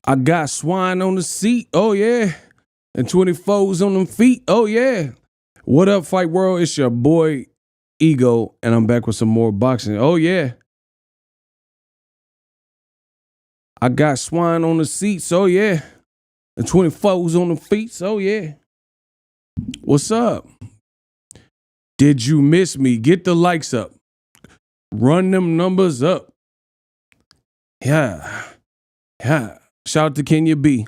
I got swine on the seat. Oh, yeah. And 24s on them feet. Oh, yeah. What up, Fight World? It's your boy, Ego, and I'm back with some more boxing. Oh, yeah. I got swine on the seats. Oh, yeah. And 24s on the feet. Oh, yeah. What's up? Did you miss me? Get the likes up. Run them numbers up. Yeah. Yeah. Shout out to Kenya B,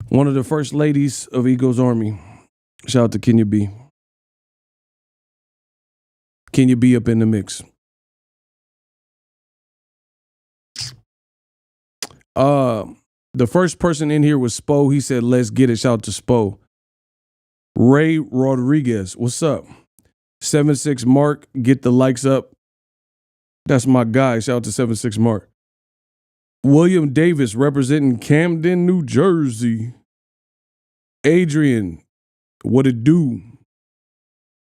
one of the first ladies of Ego's Army. Shout out to Kenya B. Kenya B up in the mix. The first person in here was Spo. He said, let's get it. Shout out to Spo. Ray Rodriguez, what's up? 76 Mark, get the likes up. That's my guy. Shout out to 76 Mark. William Davis representing Camden, New Jersey. Adrian, what it do?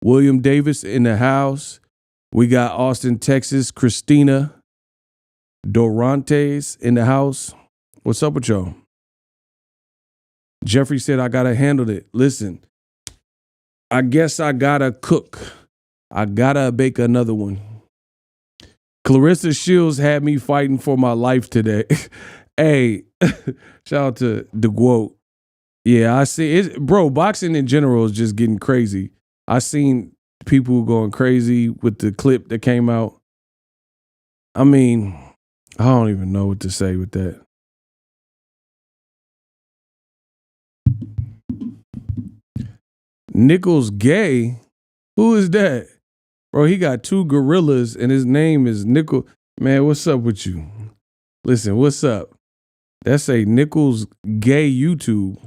William Davis in the house. We got Austin, Texas. Christina Dorantes in the house. What's up with y'all? Jeffrey said, I gotta handle it. Listen, I guess I gotta cook. I gotta bake another one. Clarissa Shields had me fighting for my life today. Hey, shout out to DeGuote. Yeah, I see it. Bro, boxing in general is just getting crazy. I seen people going crazy with the clip that came out. I mean, I don't even know what to say with that. Nichols Gay? Who is that? Bro, he got two gorillas and his name is Nickel. Man, what's up with you? Listen, what's up? That's a Nichols Gay YouTube.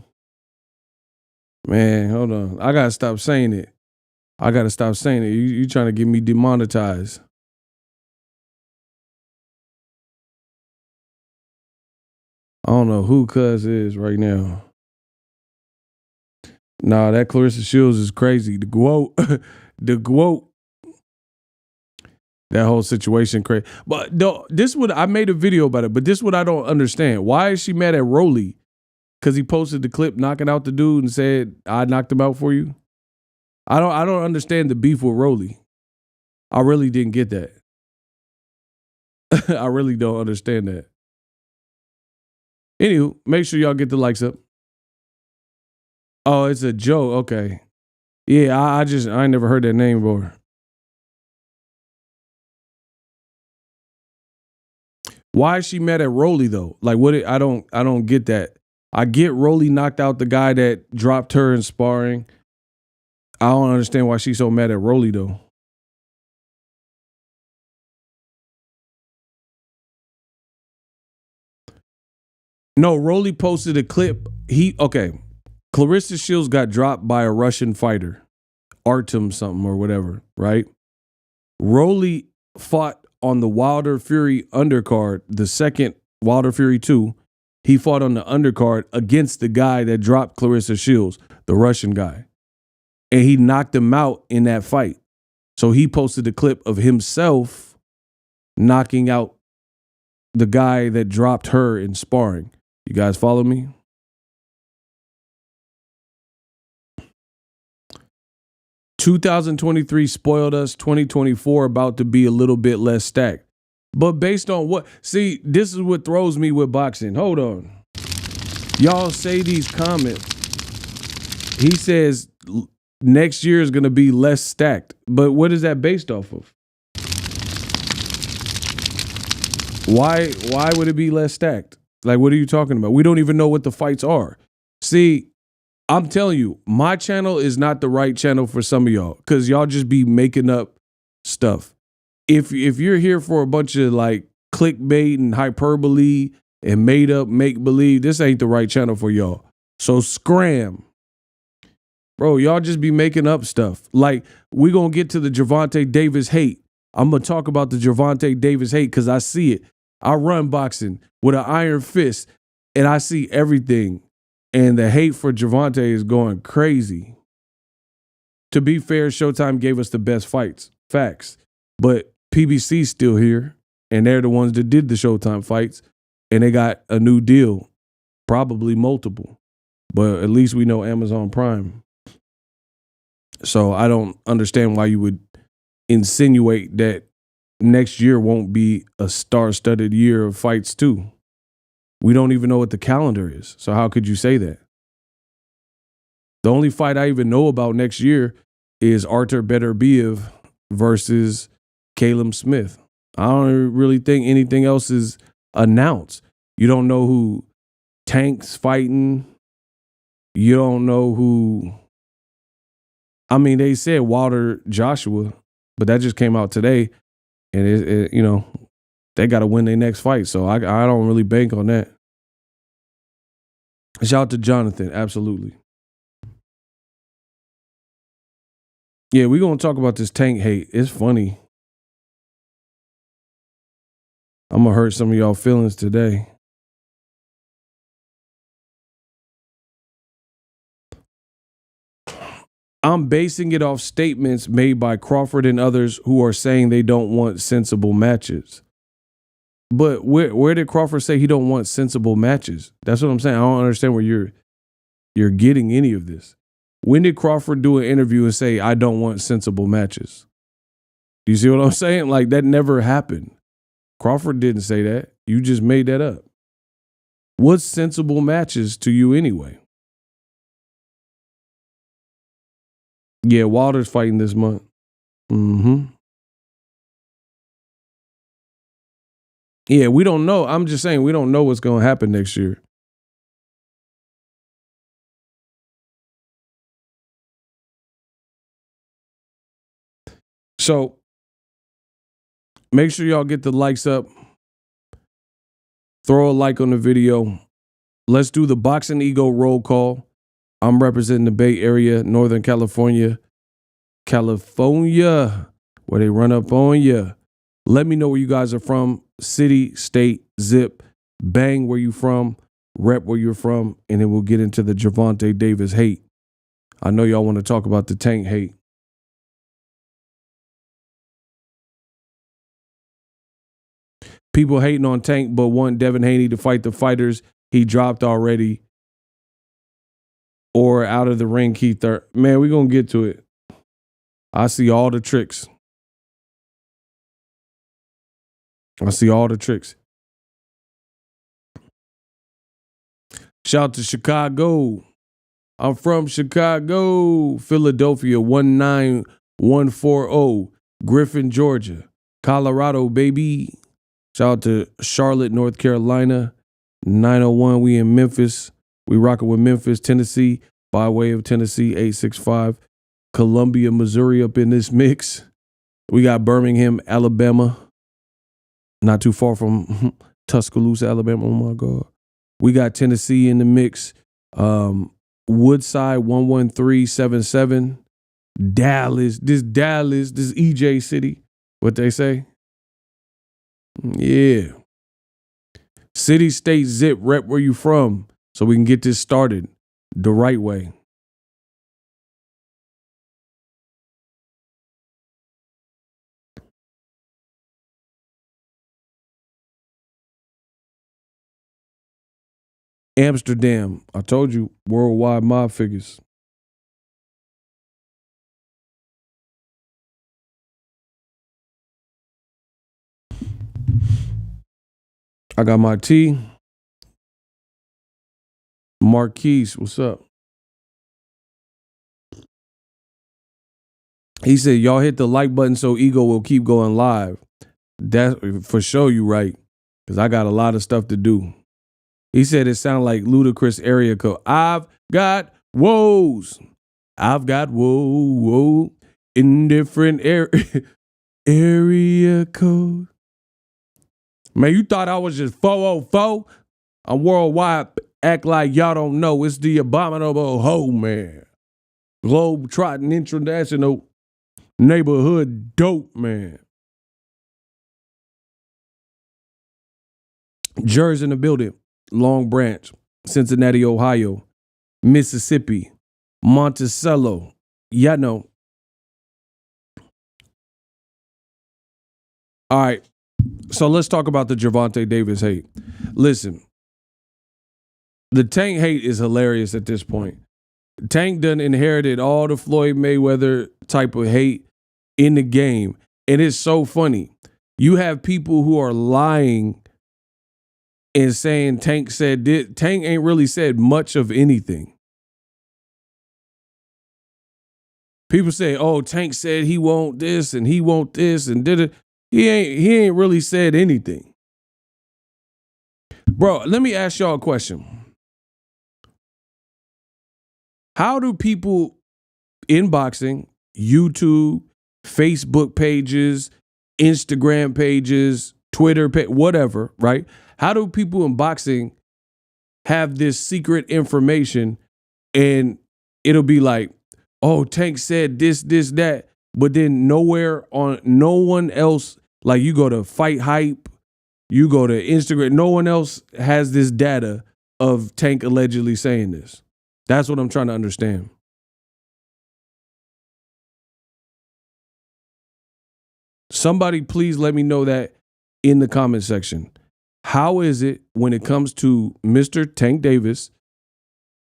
Man, hold on. I gotta stop saying it. You trying to get me demonetized. I don't know who cuz is right now. Nah, that Clarissa Shields is crazy. The quote. That whole situation crazy. But I made a video about it, but this is what I don't understand. Why is she mad at Rolly? Because he posted the clip knocking out the dude and said, I knocked him out for you? I don't understand the beef with Rolly. I really didn't get that. I really don't understand that. Anywho, make sure y'all get the likes up. Oh, it's a joke. Okay. Yeah, I ain't never heard that name before. Why is she mad at Rolly though? Like I don't get that. I get Rolly knocked out the guy that dropped her in sparring. I don't understand why she's so mad at Rolly though. No, Rolly posted a clip. Clarissa Shields got dropped by a Russian fighter, Artem something or whatever, right? Rolly fought on the Wilder Fury undercard, the second Wilder Fury 2. He fought on the undercard against the guy that dropped Clarissa Shields, the Russian guy. And he knocked him out in that fight. So he posted a clip of himself knocking out the guy that dropped her in sparring. You guys follow me? "2023 spoiled us. 2024 about to be a little bit less stacked." But based on what? See, this is what throws me with boxing. Hold on. Y'all say these comments. He says next year is going to be less stacked. But what is that based off of? Why would it be less stacked? Like, what are you talking about? We don't even know what the fights are. See, I'm telling you, my channel is not the right channel for some of y'all because y'all just be making up stuff. If you're here for a bunch of like clickbait and hyperbole and made up make-believe, this ain't the right channel for y'all. So scram. Bro, y'all just be making up stuff. Like, we going to get to the Gervonta Davis hate. I'm going to talk about the Gervonta Davis hate because I see it. I run boxing with an iron fist and I see everything. And the hate for Gervonta is going crazy. To be fair, Showtime gave us the best fights. Facts. But PBC's still here, and they're the ones that did the Showtime fights. and they got a new deal, probably multiple, but at least we know Amazon Prime. So I don't understand why you would insinuate that next year won't be a star-studded year of fights too. We don't even know what the calendar is. So how could you say that? The only fight I even know about next year is Artur Beterbiev versus Caleb Smith. I don't really think anything else is announced. You don't know who Tank's fighting. You don't know who. I mean, they said Wilder Joshua, but that just came out today. And, they got to win their next fight. So I don't really bank on that. Shout out to Jonathan. Absolutely. Yeah, we're going to talk about this Tank hate. It's funny. I'm going to hurt some of y'all feelings today. I'm basing it off statements made by Crawford and others who are saying they don't want sensible matches. But where did Crawford say he don't want sensible matches? That's what I'm saying. I don't understand where you're getting any of this. When did Crawford do an interview and say, I don't want sensible matches? Do you see what I'm saying? Like, that never happened. Crawford didn't say that. You just made that up. What's sensible matches to you anyway? Yeah, Wilder's fighting this month. Yeah, we don't know. I'm just saying we don't know what's going to happen next year. So make sure y'all get the likes up. Throw a like on the video. Let's do the Boxing Ego roll call. I'm representing the Bay Area, Northern California, where they run up on you. Let me know where you guys are from. City, state, zip, bang where you from, rep where you're from, and then we'll get into the Gervonta Davis hate. I know y'all want to talk about the Tank hate. People hating on Tank but want Devin Haney to fight the fighters he dropped already or out of the ring, Keith. Man, we're going to get to it. I see all the tricks. Shout out to Chicago. I'm from Chicago. Philadelphia 19140. Griffin, Georgia. Colorado, baby. Shout out to Charlotte, North Carolina. 901. We in Memphis. We rocking with Memphis, Tennessee. By way of Tennessee, 865. Columbia, Missouri up in this mix. We got Birmingham, Alabama. Not too far from Tuscaloosa, Alabama. Oh, my God. We got Tennessee in the mix. Woodside, 11377. Dallas, this EJ City. What they say? Yeah. City, state, zip, rep where you from so we can get this started the right way. Amsterdam. I told you, worldwide mob figures. I got my tea. Marquise, what's up? He said, y'all hit the like button so Ego will keep going live. That's for sure, you right. Because I got a lot of stuff to do. He said it sounded like ludicrous area code. I've got woes. Whoa in different area code. Man, you thought I was just 404? I'm worldwide. Act like y'all don't know. It's the abominable hoe, man. Globe trotting international neighborhood dope, man. Jersey in the building. Long Branch, Cincinnati, Ohio, Mississippi, Monticello. Y'all know. All right. So let's talk about the Gervonta Davis hate. Listen, the Tank hate is hilarious at this point. Tank done inherited all the Floyd Mayweather type of hate in the game. And it's so funny. You have people who are lying and saying Tank said this. Tank ain't really said much of anything. People say, oh, Tank said he won't this and he won't this and did it. He ain't really said anything. Bro, let me ask y'all a question. How do people in boxing, YouTube, Facebook pages, Instagram pages, Twitter, whatever, right? How do people in boxing have this secret information and it'll be like, oh, Tank said this, that, but then no one else, like you go to Fight Hype, you go to Instagram, no one else has this data of Tank allegedly saying this. That's what I'm trying to understand. Somebody please let me know that in the comment section. How is it when it comes to Mr. Tank Davis,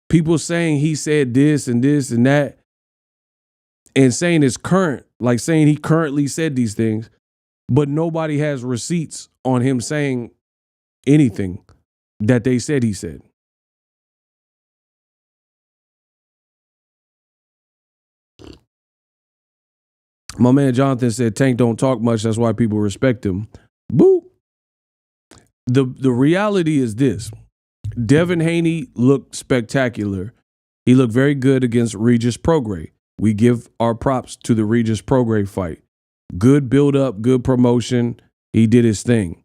people saying he said this and that, and saying it's current, like saying he currently said these things, but nobody has receipts on him saying anything that they said he said? My man Jonathan said Tank don't talk much. That's why people respect him. Boo. The reality is this. Devin Haney looked spectacular. He looked very good against Regis Prograis. We give our props to the Regis Prograis fight. Good build-up, good promotion. He did his thing.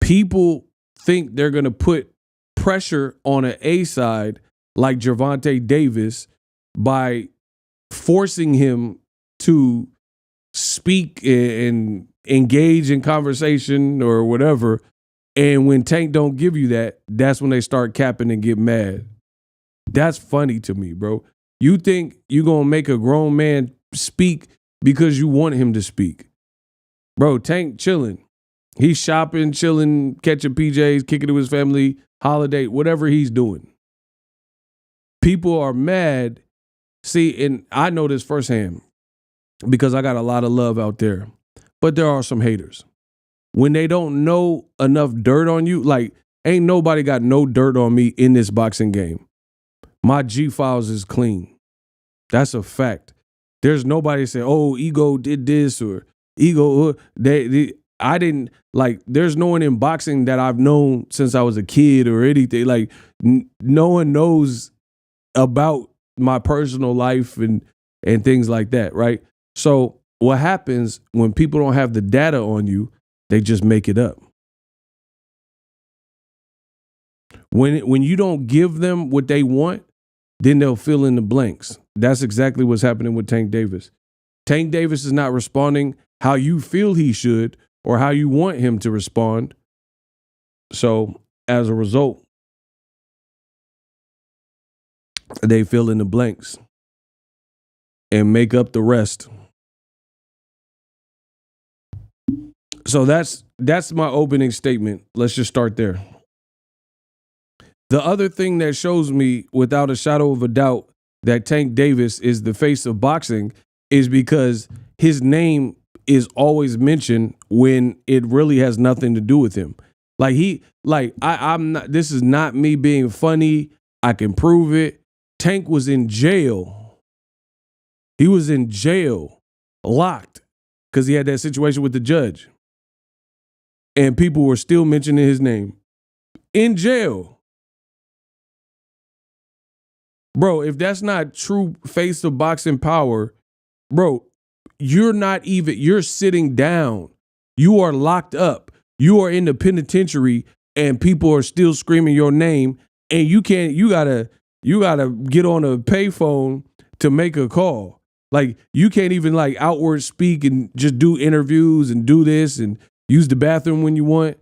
People think they're going to put pressure on an A side like Gervonta Davis by forcing him to speak and engage in conversation or whatever. And when Tank don't give you that, that's when they start capping and get mad. That's funny to me, bro. You think you're going to make a grown man speak because you want him to speak. Bro, Tank chilling. He's shopping, chilling, catching PJs, kicking to his family, holiday, whatever he's doing. People are mad. See, and I know this firsthand because I got a lot of love out there, but there are some haters. When they don't know enough dirt on you, like ain't nobody got no dirt on me in this boxing game. My G-Files is clean. That's a fact. There's nobody say, oh, Ego did this or Ego, I didn't, like, there's no one in boxing that I've known since I was a kid or anything. Like, no one knows about my personal life and things like that, right? So what happens when people don't have the data on you, they just make it up. When you don't give them what they want, then they'll fill in the blanks. That's exactly what's happening with Tank Davis. Tank Davis is not responding how you feel he should or how you want him to respond. So as a result, they fill in the blanks and make up the rest. So that's my opening statement. Let's just start there. The other thing that shows me without a shadow of a doubt that Tank Davis is the face of boxing is because his name is always mentioned when it really has nothing to do with him. I'm not, this is not me being funny. I can prove it. Tank was in jail. He was in jail, locked, because he had that situation with the judge. And people were still mentioning his name. In jail. Bro, if that's not true face of boxing power, bro, you're sitting down. You are locked up. You are in the penitentiary and people are still screaming your name and you gotta get on a payphone to make a call. Like you can't even like outward speak and just do interviews and do this and use the bathroom when you want.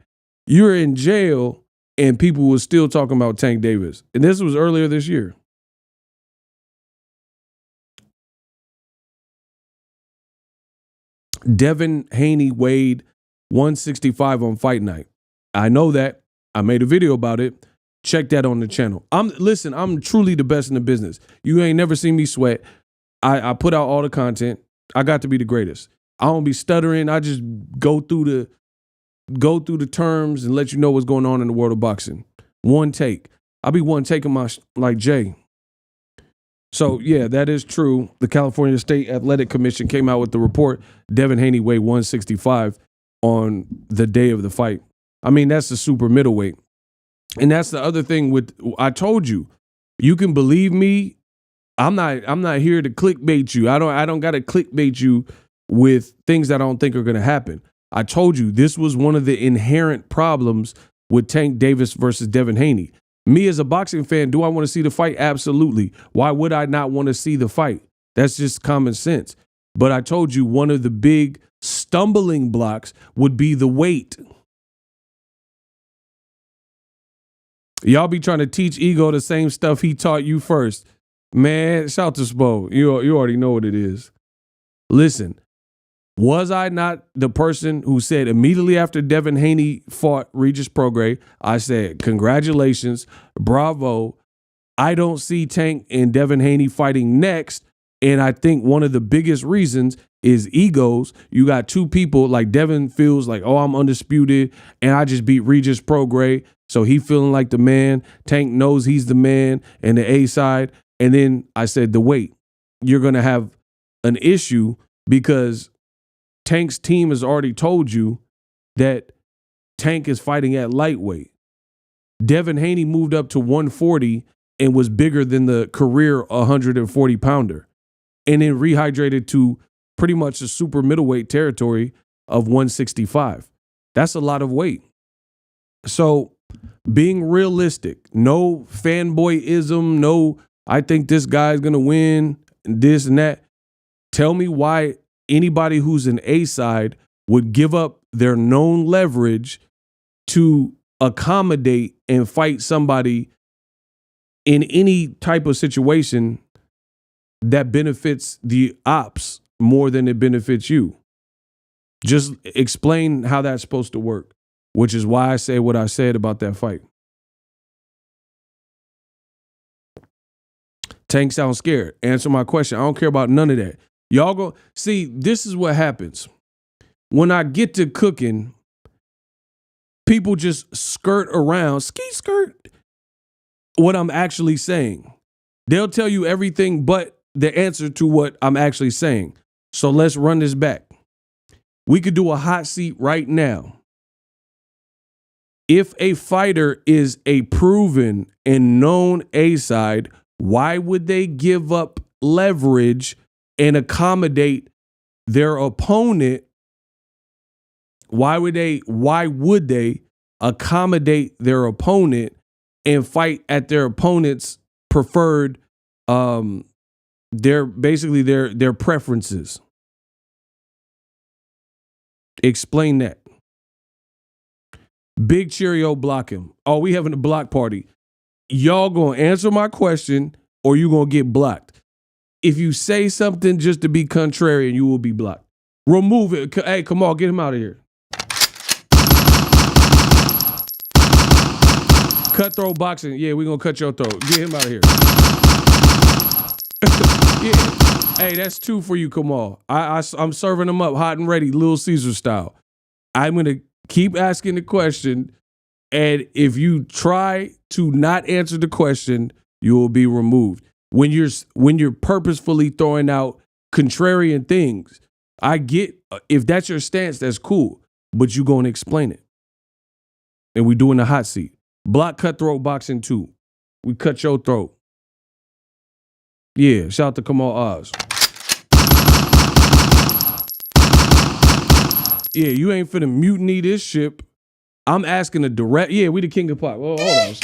You're in jail and people were still talking about Tank Davis. And this was earlier this year. Devin Haney weighed 165 on fight night. I know that. I made a video about it. Check that on the channel. I'm truly the best in the business. You ain't never seen me sweat. I put out all the content. I got to be the greatest. I don't be stuttering. I just go through the terms and let you know what's going on in the world of boxing. One take. I'll be one taking my like Jay. So yeah, that is true. The California State Athletic Commission came out with the report. Devin Haney weighed 165 on the day of the fight. I mean, that's the super middleweight. And that's the other thing with, I told you, you can believe me. I'm not here to clickbait you. I don't got to clickbait you with things that I don't think are going to happen. I told you this was one of the inherent problems with Tank Davis versus Devin Haney. Me as a boxing fan, do I want to see the fight? Absolutely. Why would I not want to see the fight? That's just common sense. But I told you one of the big stumbling blocks would be the weight. Y'all be trying to teach Ego the same stuff he taught you first. Man, shout to Spo. You already know what it is. Listen, was I not the person who said immediately after Devin Haney fought Regis Prograis, I said, congratulations, bravo. I don't see Tank and Devin Haney fighting next. And I think one of the biggest reasons is egos. You got two people, like Devin feels like, oh, I'm undisputed and I just beat Regis Prograis. So he feeling like the man. Tank knows he's the man and the A side. And then I said, the weight, you're going to have an issue because Tank's team has already told you that Tank is fighting at lightweight. Devin Haney moved up to 140 and was bigger than the career 140 pounder and then rehydrated to pretty much the super middleweight territory of 165. That's a lot of weight. So being realistic, no fanboyism, no, I think this guy's going to win, this and that. Tell me why anybody who's an A side would give up their known leverage to accommodate and fight somebody in any type of situation that benefits the ops more than it benefits you. Just explain how that's supposed to work, which is why I say what I said about that fight. Tank sounds scared. Answer my question. I don't care about none of that. Y'all go see, this is what happens. When I get to cooking, people just skirt around, skirt, what I'm actually saying. They'll tell you everything but the answer to what I'm actually saying. So let's run this back. We could do a hot seat right now. If a fighter is a proven and known A side, why would they give up leverage and accommodate their opponent? Why would they accommodate their opponent and fight at their opponent's preferred their preferences? Explain that. Big Cheerio block him. Oh, we having a block party. Y'all gonna answer my question or you gonna get blocked. If you say something just to be contrarian, you will be blocked. Remove it. Hey, come on, get him out of here. Cutthroat boxing. Yeah, we're gonna cut your throat. Get him out of here. Yeah. Hey, that's 2 for you, Kamal. I'm serving them up hot and ready, Little Caesar style. I'm gonna keep asking the question, and if you try to not answer the question, you will be removed. When you're purposefully throwing out contrarian things, I get if that's your stance, that's cool, but you gonna explain it. And we doing the hot seat. Block Cutthroat Boxing 2. We cut your throat. Yeah, shout out to Kamal Oz. Yeah, you ain't finna mutiny this ship. I'm asking a direct. Yeah, we the king of pop. Oh, hold on.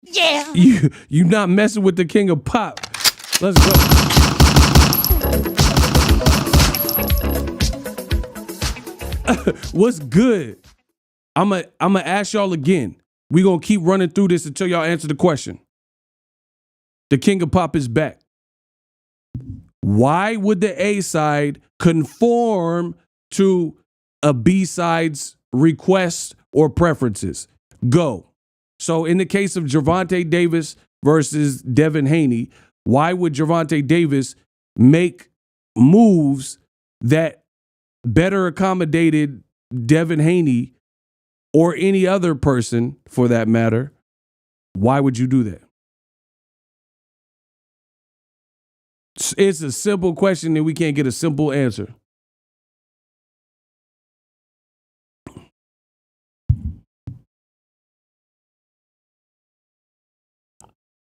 Yeah. You not messing with the king of pop. Let's go. What's good? I'm gonna ask y'all again. We gonna keep running through this until y'all answer the question. The king of pop is back. Why would the A side conform to a B side's requests or preferences? Go. So in the case of Gervonta Davis versus Devin Haney, why would Gervonta Davis make moves that better accommodated Devin Haney or any other person for that matter? Why would you do that? It's a simple question and we can't get a simple answer.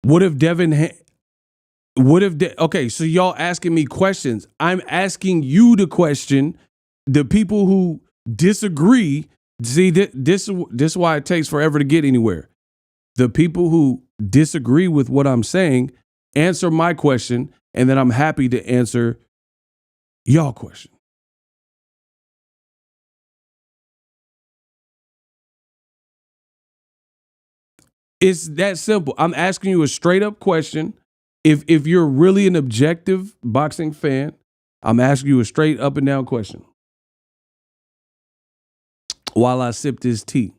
What if okay, so y'all asking me questions. I'm asking you the question. The people who disagree, see, this is why it takes forever to get anywhere. The people who disagree with what I'm saying, answer my question, and then I'm happy to answer y'all question. It's that simple. I'm asking you a straight up question. If you're really an objective boxing fan, I'm asking you a straight up and down question while I sip this tea.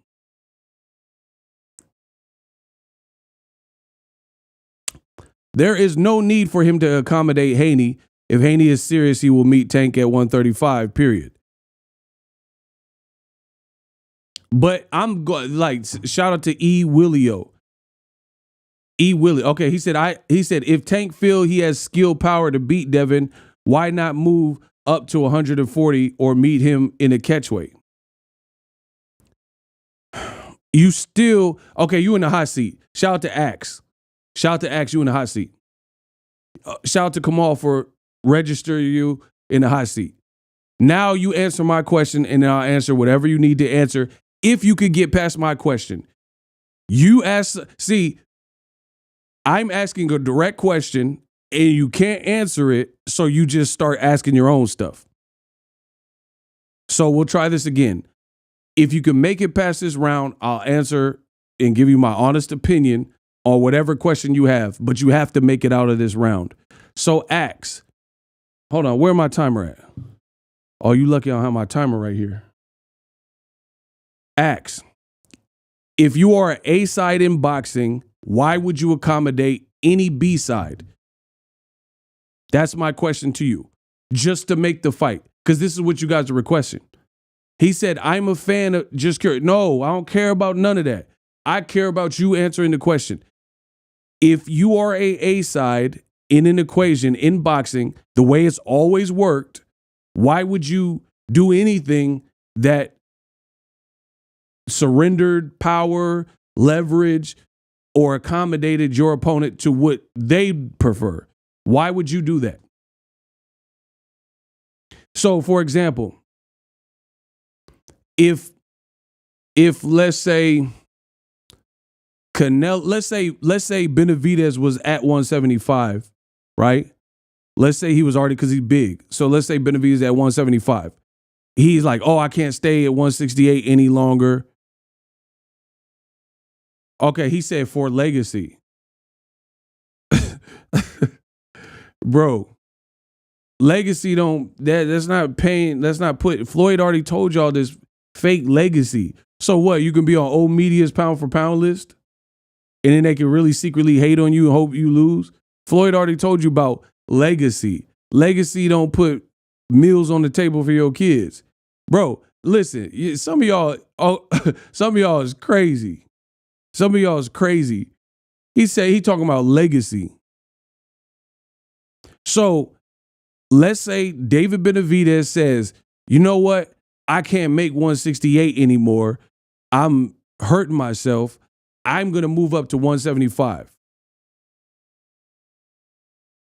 There is no need for him to accommodate Haney. If Haney is serious, he will meet Tank at 135, period. But I'm going, like, shout out to E. Willio. E. Willie. Okay, he said if Tank feel he has skill power to beat Devin, why not move up to 140 or meet him in a catchweight? You still, okay, you in the hot seat. Shout out to Axe. Shout out to Axe, you in the hot seat. Shout out to Kamal for registering you in the hot seat. Now you answer my question and I'll answer whatever you need to answer. If you could get past my question, you ask, see, I'm asking a direct question and you can't answer it. So you just start asking your own stuff. So we'll try this again. If you can make it past this round, I'll answer and give you my honest opinion on whatever question you have, but you have to make it out of this round. So Axe, hold on, where my timer at? Oh, you lucky I don't have my timer right here. Axe, if you are an A side in boxing, why would you accommodate any B side? That's my question to you, just to make the fight, because this is what you guys are requesting. He said, I'm a fan of, just curious. No, I don't care about none of that. I care about you answering the question. If you are a side in an equation in boxing, the way it's always worked, why would you do anything that surrendered power, leverage, or accommodated your opponent to what they prefer? Why would you do that? So, for example, if let's say Canelo, let's say Benavidez was at 175, right? Let's say he was already, because he's big. So let's say Benavidez at 175. He's like, oh, I can't stay at 168 any longer. Okay, he said for legacy. Bro, legacy that's not paying, that's not put. Floyd already told y'all this fake legacy. So what, you can be on old media's pound for pound list? And then they can really secretly hate on you and hope you lose? Floyd already told you about legacy. Legacy don't put meals on the table for your kids. Bro, listen, some of y'all is crazy. Some of y'all is crazy. He said he talking about legacy. So let's say David Benavidez says, you know what? I can't make 168 anymore. I'm hurting myself. I'm going to move up to 175.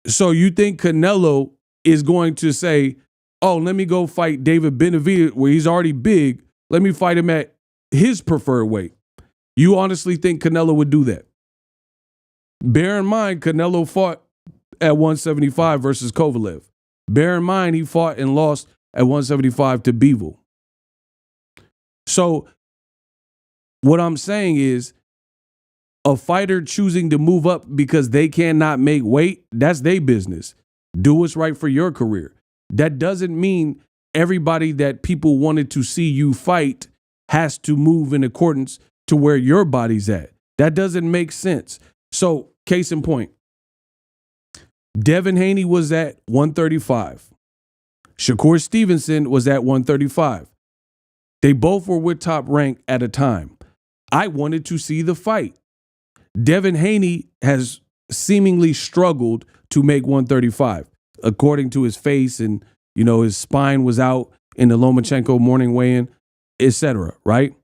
So you think Canelo is going to say, oh, let me go fight David Benavidez where he's already big. Let me fight him at his preferred weight. You honestly think Canelo would do that? Bear in mind, Canelo fought at 175 versus Kovalev. Bear in mind, he fought and lost at 175 to Bivol. So what I'm saying is, a fighter choosing to move up because they cannot make weight, that's their business. Do what's right for your career. That doesn't mean everybody that people wanted to see you fight has to move in accordance to where your body's at. That doesn't make sense. So, case in point, Devin Haney was at 135. Shakur Stevenson was at 135. They both were with Top Rank at a time. I wanted to see the fight. Devin Haney has seemingly struggled to make 135, according to his face, and his spine was out in the Lomachenko morning weigh-in, etc. Right?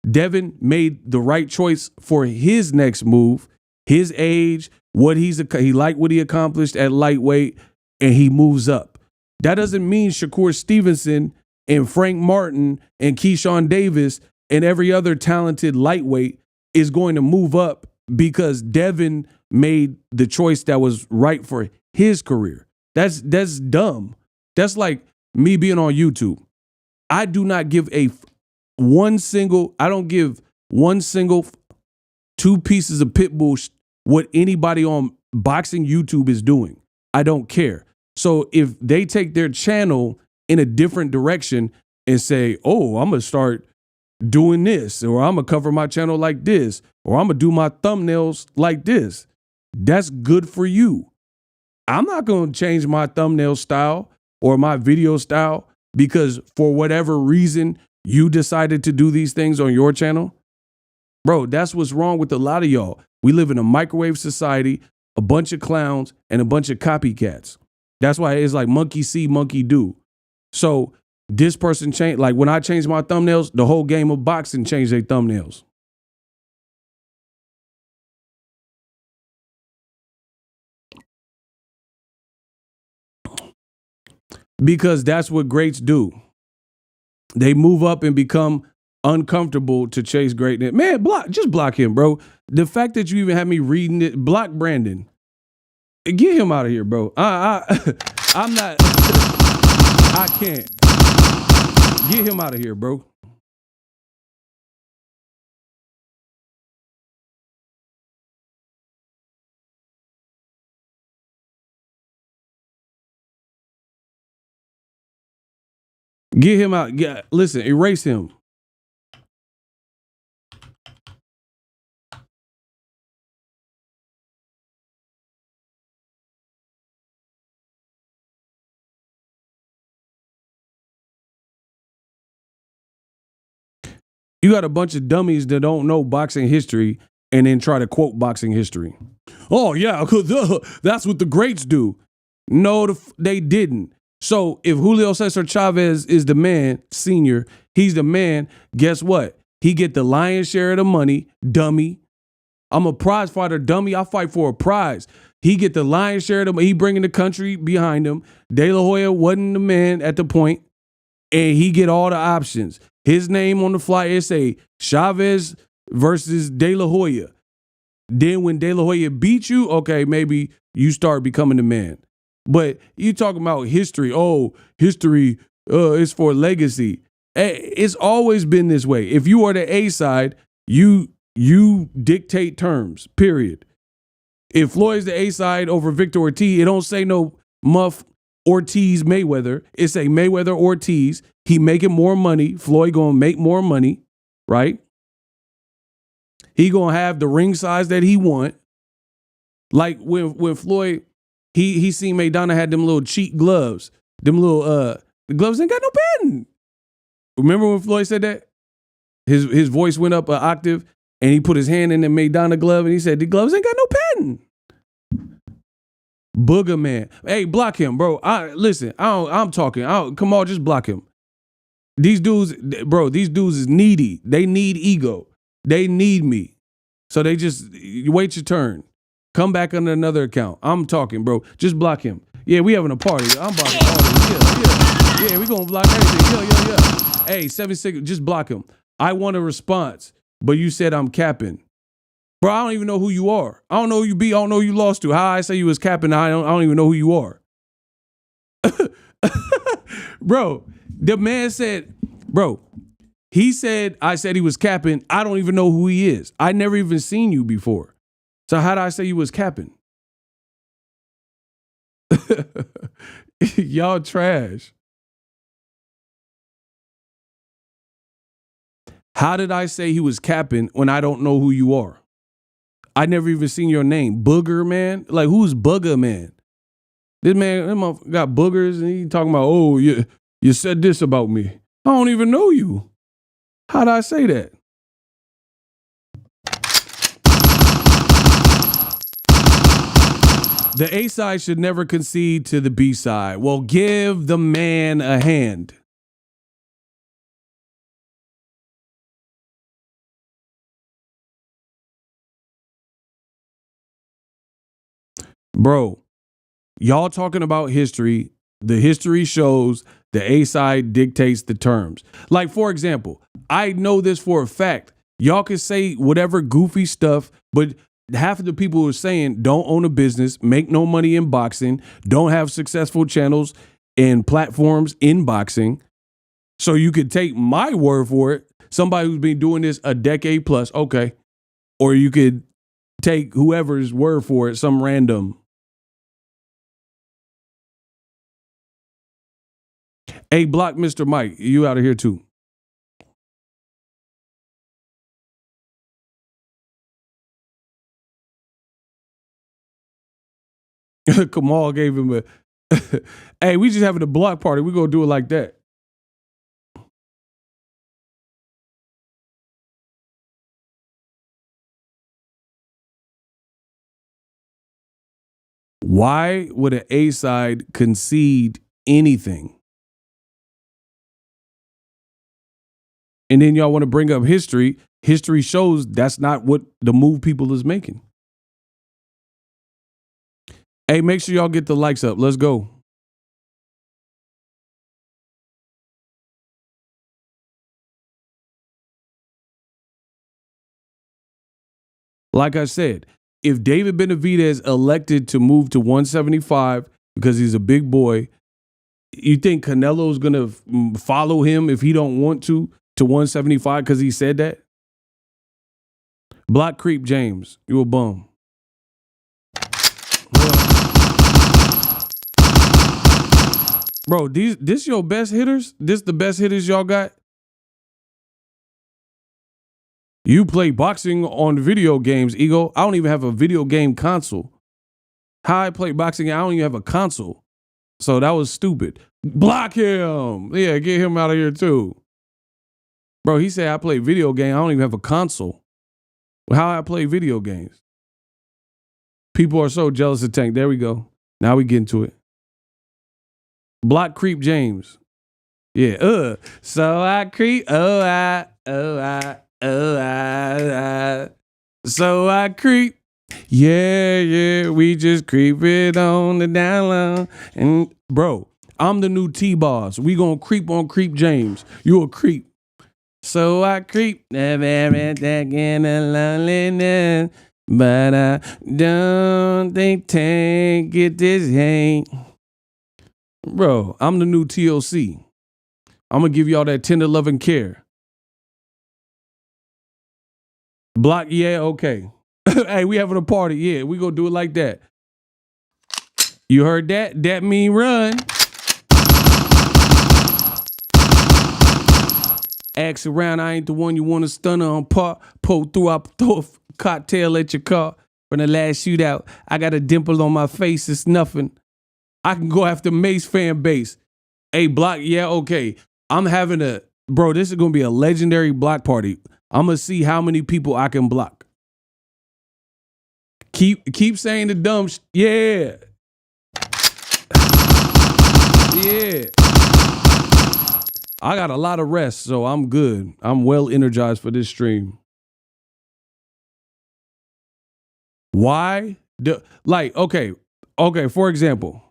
Devin made the right choice for his next move, his age, he liked what he accomplished at lightweight, and he moves up. That doesn't mean Shakur Stevenson and Frank Martin and Keyshawn Davis and every other talented lightweight is going to move up because Devin made the choice that was right for his career. That's dumb. That's like me being on YouTube. I do not give I don't give one single 2 pieces of pit bull what anybody on boxing YouTube is doing. I don't care. So if they take their channel in a different direction and say, oh, I'm going to start doing this, or I'm going to cover my channel like this, or I'm going to do my thumbnails like this, that's good for you. I'm not going to change my thumbnail style or my video style because for whatever reason you decided to do these things on your channel. Bro, that's what's wrong with a lot of y'all. We live in a microwave society, a bunch of clowns and a bunch of copycats. That's why it's like monkey see, monkey do. So this person changed, like when I changed my thumbnails, the whole game of boxing changed their thumbnails. Because that's what greats do. They move up and become uncomfortable to chase greatness. Man, just block him, bro. The fact that you even had me reading it, block Brandon. Get him out of here, bro. I'm not. I can't. Get him out of here, bro. Get him out. Listen, erase him. You got a bunch of dummies that don't know boxing history and then try to quote boxing history. Oh, yeah, that's what the greats do. No, they didn't. So if Julio Cesar Chavez is the man, senior, he's the man, guess what? He get the lion's share of the money, dummy. I'm a prize fighter, dummy. I fight for a prize. He get the lion's share of the money. He bringing the country behind him. De La Hoya wasn't the man at the point, and he get all the options. His name on the flyer, it say Chavez versus De La Hoya. Then when De La Hoya beat you, okay, maybe you start becoming the man. But you talking about history. Oh, history is for legacy. It's always been this way. If you are the A side, you dictate terms, period. If Floyd's the A side over Victor Ortiz, it don't say no Muff Ortiz Mayweather. It say Mayweather Ortiz. He making more money. Floyd gonna make more money, right? He gonna have the ring size that he want. Like when Floyd, he seen Maidana had them little cheap gloves. Them little the gloves ain't got no patent. Remember when Floyd said that? His voice went up an octave and he put his hand in the Maidana glove and he said, the gloves ain't got no patent. Booger man. Hey, block him, bro. I'm talking. Come on, just block him. These dudes is needy. They need ego. They need me. So they just wait your turn. Come back under another account. I'm talking, bro. Just block him. Yeah, we having a party. I'm about to party. Yeah, we gonna block everything. Yeah. Hey, 76, just block him. I want a response, but you said I'm capping. Bro, I don't even know who you are. I don't know who you be. I don't know who you lost to. How I say you was capping, I don't even know who you are. Bro, the man said, bro, he said, I said he was capping. I don't even know who he is. I never even seen you before. So how did I say you was capping? Y'all trash. How did I say he was capping when I don't know who you are? I never even seen your name. Booger Man? Like, who's Booger Man? This man got boogers and he talking about, oh, you said this about me. I don't even know you. How'd I say that? The A side should never concede to the B side. Well, give the man a hand. Bro, y'all talking about history. The history shows the A side dictates the terms. Like, for example, I know this for a fact. Y'all can say whatever goofy stuff, but half of the people who are saying don't own a business, make no money in boxing, don't have successful channels and platforms in boxing. So you could take my word for it. Somebody who's been doing this a decade plus, okay. Or you could take whoever's word for it, some random. Hey, block Mr. Mike, you out of here too. Kamal gave him a hey, we just having a block party. We gonna do it like that. Why would an A side concede anything? And then y'all want to bring up history. History shows that's not what the move people is making. Hey, make sure y'all get the likes up. Let's go. Like I said, if David Benavidez elected to move to 175 because he's a big boy, you think Canelo's going to follow him if he don't want to 175 because he said that? Block Creep James, you a bum. Bro, this your best hitters? This the best hitters y'all got? You play boxing on video games, Ego. I don't even have a video game console. How I play boxing, I don't even have a console. So that was stupid. Block him. Yeah, get him out of here too. Bro, he said I play video game. I don't even have a console. How I play video games? People are so jealous of Tank. There we go. Now we get into it. Block Creep James. Yeah. So I creep. So I creep. Yeah. We just creep it on the down low. And bro, I'm the new T-Boss. We gonna creep on Creep James. You a creep. So I creep. Never taking a loneliness. But I don't think Tank get this hate. Bro, I'm the new TLC. I'm going to give y'all that tender love and care. Block, yeah, okay. Hey, we having a party. Yeah, we going to do it like that. You heard that? That mean run. Ask around, I ain't the one you want to stun on. Pull through, I throw a cocktail at your car. From the last shootout, I got a dimple on my face. It's nothing. I can go after Mace fan base. Hey, block, yeah, okay. I'm having bro, this is going to be a legendary block party. I'm going to see how many people I can block. Keep saying the dumb yeah. Yeah. I got a lot of rest, so I'm good. I'm well energized for this stream. Why? Okay, for example.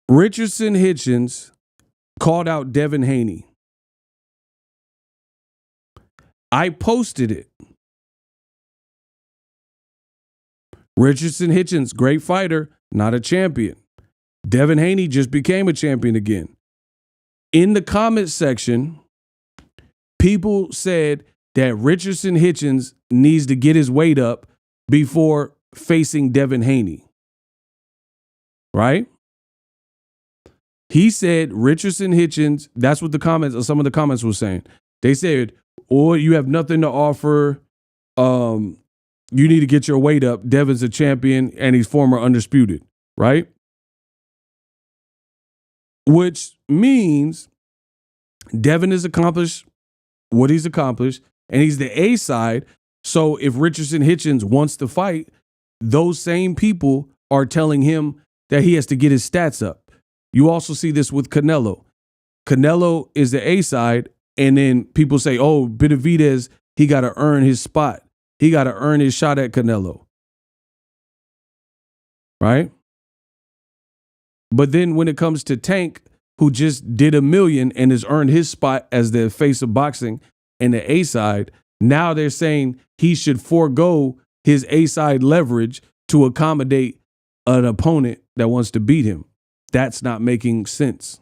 Richardson Hitchens called out Devin Haney. I posted it. Richardson Hitchens, great fighter, not a champion. Devin Haney just became a champion again. In the comment section, people said that Richardson Hitchens needs to get his weight up before facing Devin Haney. Right? He said Richardson Hitchens, that's what the comments, some of the comments were saying. They said, or you have nothing to offer. You need to get your weight up. Devin's a champion and he's former undisputed, right? Which means Devin has accomplished what he's accomplished, and he's the A side. So if Richardson Hitchens wants to fight, those same people are telling him that he has to get his stats up. You also see this with Canelo. Canelo is the A side, and then people say, oh, Benavidez, he got to earn his spot. He got to earn his shot at Canelo. Right? But then when it comes to Tank, who just did $1 million and has earned his spot as the face of boxing and the A side, now they're saying he should forego his A side leverage to accommodate an opponent that wants to beat him. That's not making sense.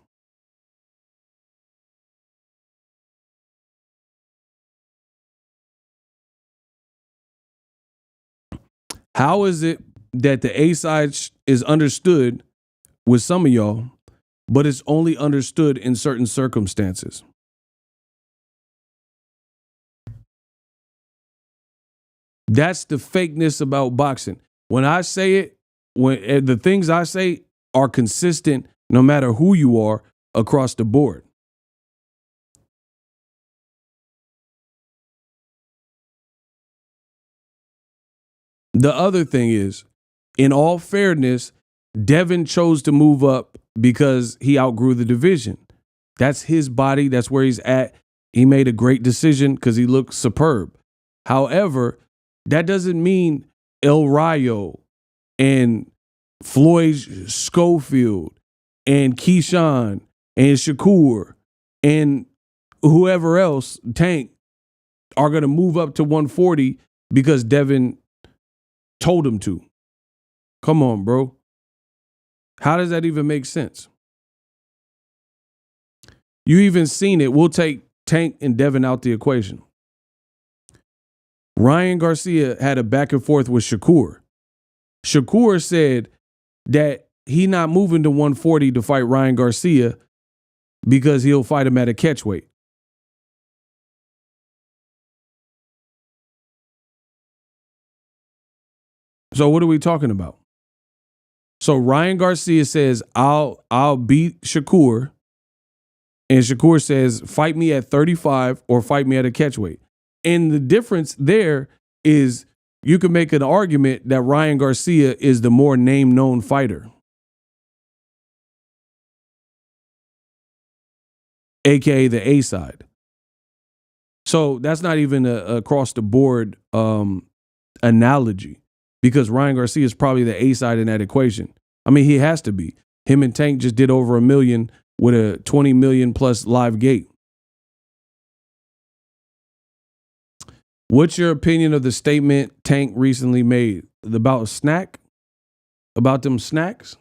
How is it that the A side is understood with some of y'all, but it's only understood in certain circumstances? That's the fakeness about boxing. When I say it, when the things I say are consistent, no matter who you are, across the board. The other thing is, in all fairness, Devin chose to move up because he outgrew the division. That's his body. That's where he's at. He made a great decision because he looked superb. However, that doesn't mean El Rayo and Floyd Schofield and Keyshawn and Shakur and whoever else, Tank, are going to move up to 140 because Devin told him to. Come on, bro. How does that even make sense? You even seen it. We'll take Tank and Devin out the equation. Ryan Garcia had a back and forth with Shakur. Shakur said that he not moving to 140 to fight Ryan Garcia because he'll fight him at a catchweight. So what are we talking about? So Ryan Garcia says, I'll beat Shakur. And Shakur says, fight me at 35 or fight me at a catchweight. And the difference there is you can make an argument that Ryan Garcia is the more name-known fighter, aka the A side. So that's not even a across the board analogy, because Ryan Garcia is probably the A side in that equation. I mean, he has to be. Him and Tank just did over $1 million with a 20 million plus live gate. What's your opinion of the statement Tank recently made about about them snacks?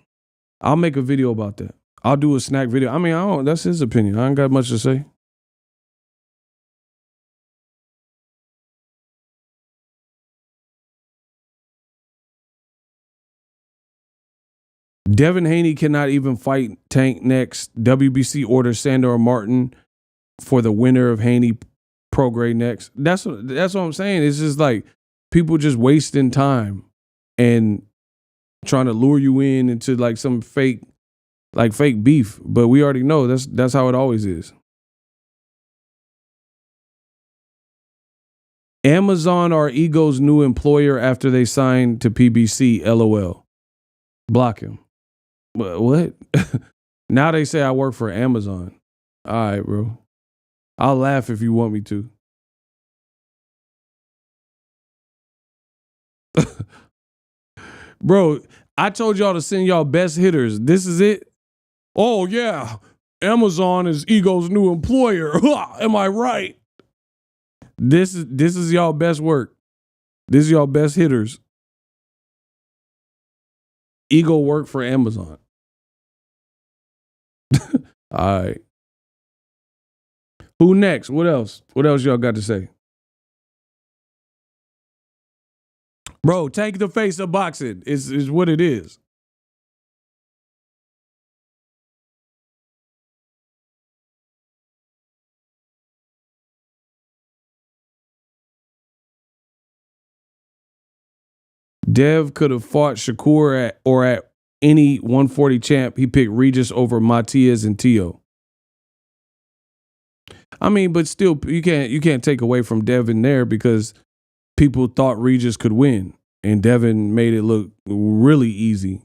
I'll make a video about that. I'll do a snack video. I mean, that's his opinion. I ain't got much to say. Devin Haney cannot even fight Tank next. WBC orders Sandor Martin for the winner of Haney Prograis next. That's what I'm saying. It's just like people just wasting time and trying to lure you into like some fake beef. But we already know that's how it always is. Amazon are Ego's new employer after they signed to PBC. LOL. Block him. What? Now they say I work for Amazon. All right, bro. I'll laugh if you want me to. Bro, I told y'all to send y'all best hitters. This is it? Oh, yeah. Amazon is Ego's new employer. Am I right? This is y'all best work. This is y'all best hitters. Ego work for Amazon. All right. Who next? What else? What else y'all got to say? Bro, Tank the face of boxing is what it is. Dev could have fought Shakur at any 140 champ. He picked Regis over Matias and Tio. I mean, but still, you can't take away from Devin there because people thought Regis could win, and Devin made it look really easy.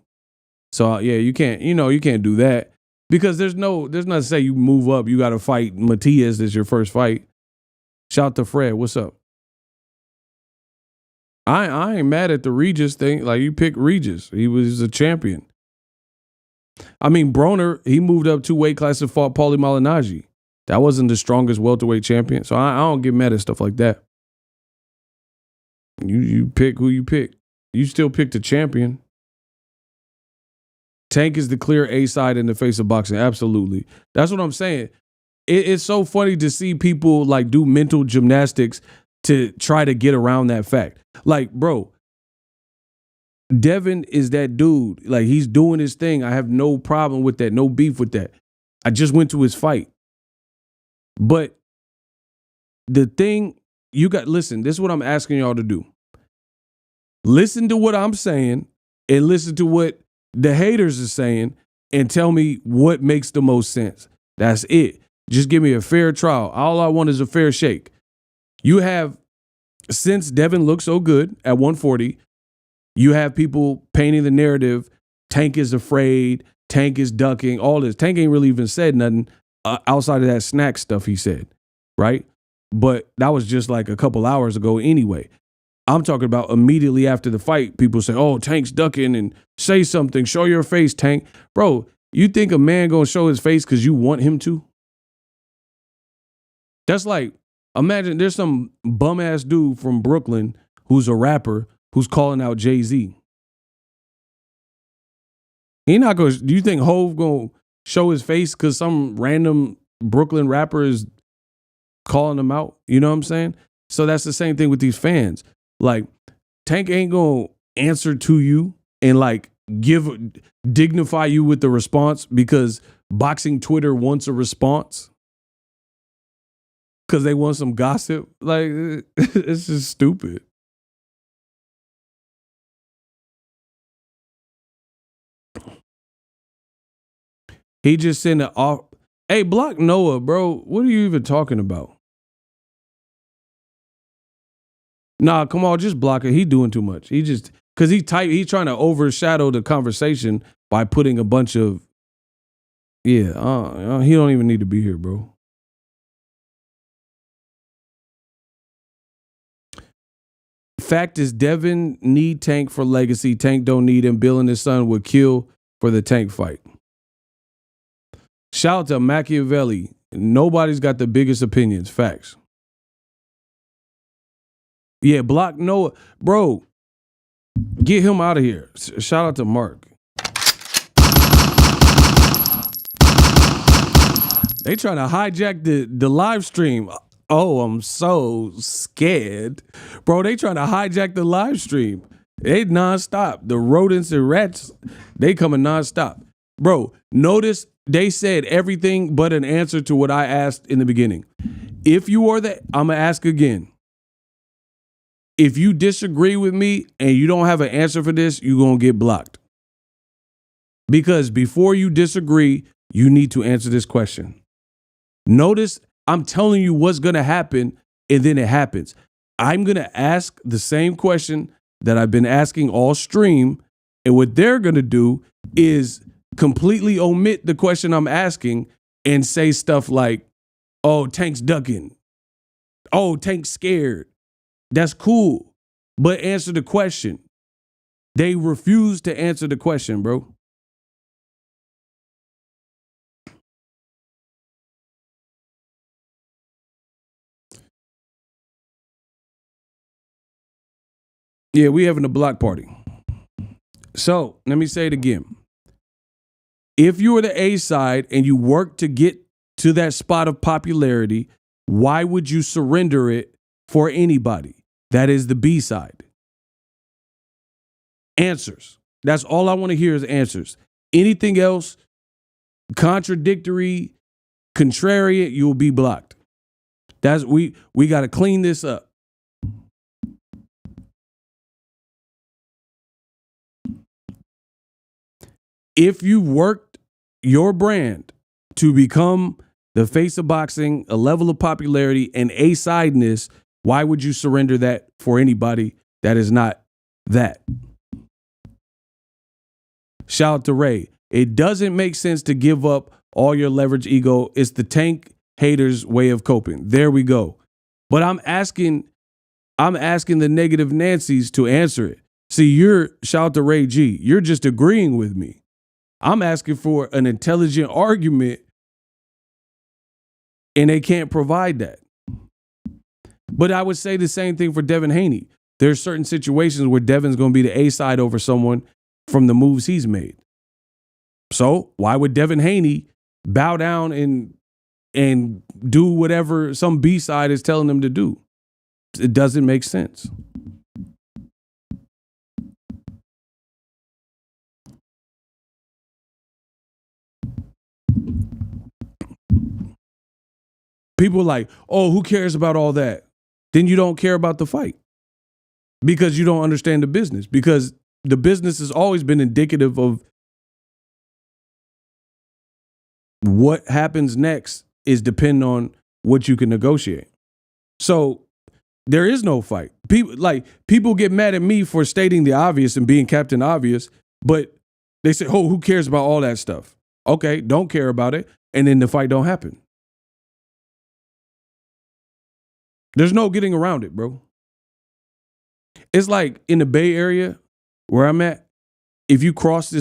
So yeah, you can't do that because there's nothing to say you move up. You got to fight Matias as your first fight. Shout out to Fred. What's up? I ain't mad at the Regis thing. Like, you picked Regis. He was a champion. I mean, Broner, he moved up 2 weight classes and fought Paulie Malignaggi. That wasn't the strongest welterweight champion. So I don't get mad at stuff like that. You pick who you pick. You still picked a champion. Tank is the clear A side in the face of boxing. Absolutely. That's what I'm saying. It's so funny to see people like do mental gymnastics to try to get around that fact. Like, bro, Devin is that dude. Like, he's doing his thing. I have no problem with that. No beef with that. I just went to his fight. But the thing, listen, this is what I'm asking y'all to do. Listen to what I'm saying and listen to what the haters are saying and tell me what makes the most sense. That's it. Just give me a fair trial. All I want is a fair shake. You have, since Devin looks so good at 140, you have people painting the narrative. Tank is afraid. Tank is ducking. All this. Tank ain't really even said nothing outside of that snack stuff he said, right? But that was just like a couple hours ago anyway. I'm talking about immediately after the fight, people say, oh, Tank's ducking and say something. Show your face, Tank. Bro, you think a man gonna show his face because you want him to? That's like, imagine there's some bum-ass dude from Brooklyn who's a rapper who's calling out Jay-Z. He not gonna, do you think Hov gonna show his face because some random Brooklyn rapper is calling him out? You know what I'm saying? So that's the same thing with these fans. Like, Tank ain't gonna answer to you and like dignify you with the response because boxing Twitter wants a response because they want some gossip. Like, it's just stupid. He just sent it off. Hey, block Noah, bro. What are you even talking about? Nah, come on, just block it. He doing too much. He just, because he's trying to overshadow the conversation by putting a bunch of, he don't even need to be here, bro. Fact is, Devin need Tank for legacy. Tank don't need him. Bill and his son would kill for the Tank fight. Shout out to Machiavelli. Nobody's got the biggest opinions. Facts. Yeah, block Noah. Bro, get him out of here. Shout out to Mark. They trying to hijack the live stream. Oh, I'm so scared. Bro, they trying to hijack the live stream. They nonstop. The rodents and rats, they coming nonstop. Bro, notice they said everything but an answer to what I asked in the beginning. If you are I'm going to ask again. If you disagree with me and you don't have an answer for this, you're going to get blocked. Because before you disagree, you need to answer this question. Notice I'm telling you what's going to happen, and then it happens. I'm going to ask the same question that I've been asking all stream, and what they're going to do is completely omit the question I'm asking and say stuff like, oh, Tank's ducking. Oh, Tank's scared. That's cool, but answer the question. They refuse to answer the question, bro. Yeah, we having a block party. So let me say it again. If you were the A side and you work to get to that spot of popularity, why would you surrender it for anybody? That is the B side. Answers. That's all I want to hear is answers. Anything else, contradictory, contrarian, you'll be blocked. That's we got to clean this up. If you worked your brand to become the face of boxing, a level of popularity, and A-sideness, why would you surrender that for anybody that is not that? Shout out to Ray. It doesn't make sense to give up all your leverage ego. It's the tank haters' way of coping. There we go. But I'm asking the negative Nancys to answer it. See, shout out to Ray G. You're just agreeing with me. I'm asking for an intelligent argument, and they can't provide that. But I would say the same thing for Devin Haney. There's certain situations where Devin's going to be the A side over someone from the moves he's made. So why would Devin Haney bow down and do whatever some B side is telling them to do? It doesn't make sense. People are like, oh, who cares about all that? Then you don't care about the fight because you don't understand the business, because the business has always been indicative of what happens next is dependent on what you can negotiate. So there is no fight. People get mad at me for stating the obvious and being Captain Obvious, but they say, oh, who cares about all that stuff? Okay, don't care about it. And then the fight don't happen. There's no getting around it, bro. It's like in the Bay Area where I'm at, if you cross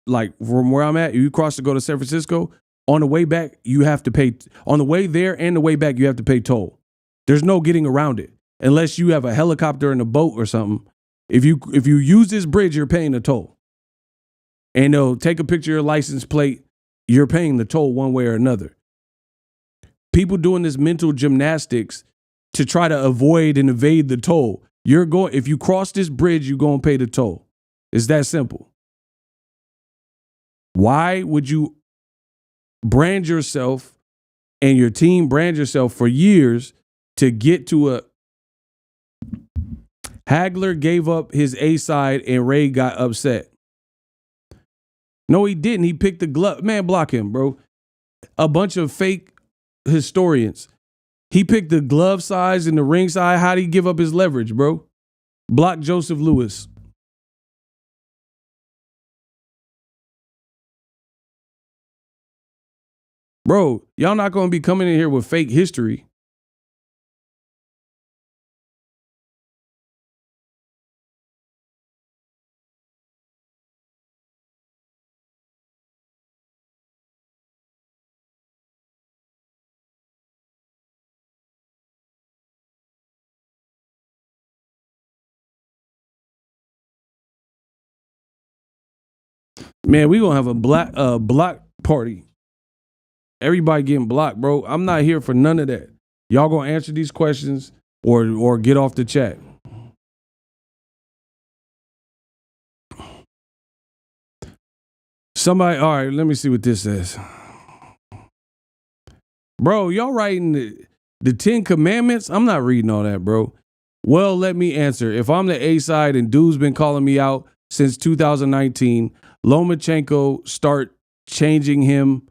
like from where I'm at, if you cross to go to San Francisco, on the way back, you have to pay. On the way there and the way back, you have to pay toll. There's no getting around it unless you have a helicopter and a boat or something. If you use this bridge, you're paying the toll. And they'll take a picture of your license plate. You're paying the toll one way or another. People doing this mental gymnastics to try to avoid and evade the toll. If you cross this bridge, you're going to pay the toll. It's that simple. Why would you brand yourself and your team brand yourself for years to get to a Hagler gave up his A side and Ray got upset? No, he didn't. He picked the glove. Man, block him, bro. A bunch of fake historians. He picked the glove size and the ring size. How did he give up his leverage, bro? Block Joseph Lewis. Bro, y'all not going to be coming in here with fake history. Man, we going to have a block party. Everybody getting blocked, bro. I'm not here for none of that. Y'all going to answer these questions or get off the chat. Somebody, all right, let me see what this says. Bro, y'all writing the 10 Commandments? I'm not reading all that, bro. Well, let me answer. If I'm the A side and dude's been calling me out since 2019, Lomachenko start changing him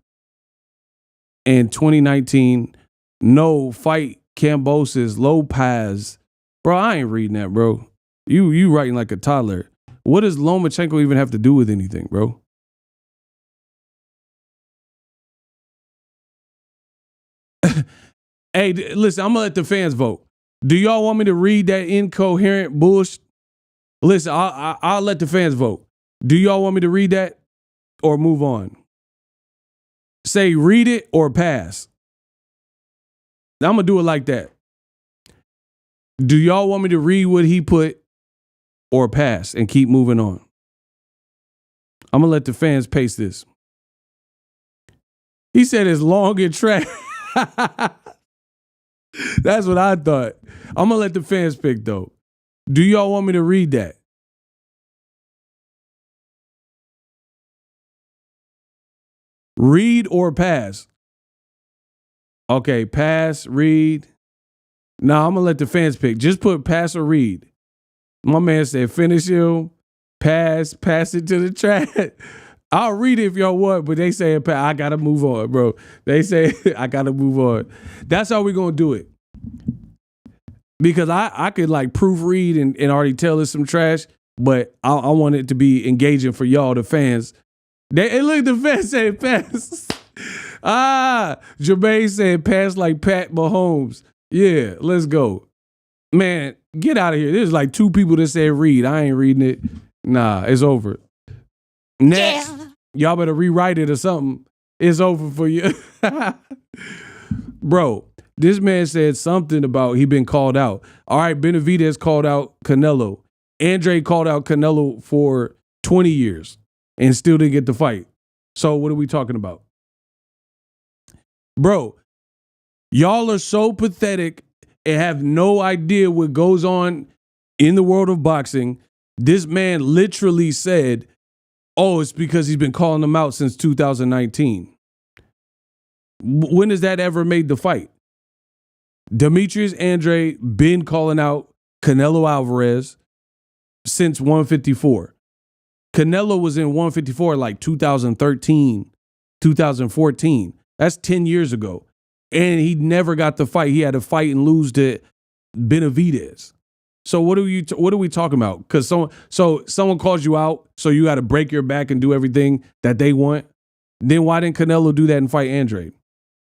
in 2019. No, fight Cambosis, Lopez. Bro, I ain't reading that, bro. You writing like a toddler. What does Lomachenko even have to do with anything, bro? Hey, listen, I'm going to let the fans vote. Do y'all want me to read that incoherent bullshit? Listen, I'll let the fans vote. Do y'all want me to read that or move on? Say read it or pass. I'm going to do it like that. Do y'all want me to read what he put or pass and keep moving on? I'm going to let the fans pace this. He said it's long and track. That's what I thought. I'm going to let the fans pick, though. Do y'all want me to read that? Read or pass? Okay, pass, read. Nah, I'm gonna let the fans pick. Just put pass or read. My man said finish him, pass it to the track. I'll read it if y'all want, but they say I gotta move on, bro. They say I gotta move on. That's how we gonna do it. Because I could like proofread and already tell it's some trash, but I want it to be engaging for y'all, the fans. Look, the fans saying pass. Jermaine said pass like Pat Mahomes. Yeah, let's go. Man, get out of here. There's like 2 people that said read. I ain't reading it. Nah, it's over. Next. Yeah. Y'all better rewrite it or something. It's over for you. Bro, this man said something about he been called out. All right, Benavidez called out Canelo. Andre called out Canelo for 20 years and still didn't get the fight. So what are we talking about? Bro, y'all are so pathetic and have no idea what goes on in the world of boxing. This man literally said, oh, it's because he's been calling them out since 2019. When has that ever made the fight? Demetrius Andre been calling out Canelo Alvarez since 154. Canelo was in 154 like 2013, 2014. That's 10 years ago. And he never got the fight. He had to fight and lose to Benavidez. So what are we talking about? Because someone calls you out, so you got to break your back and do everything that they want. Then why didn't Canelo do that and fight Andre?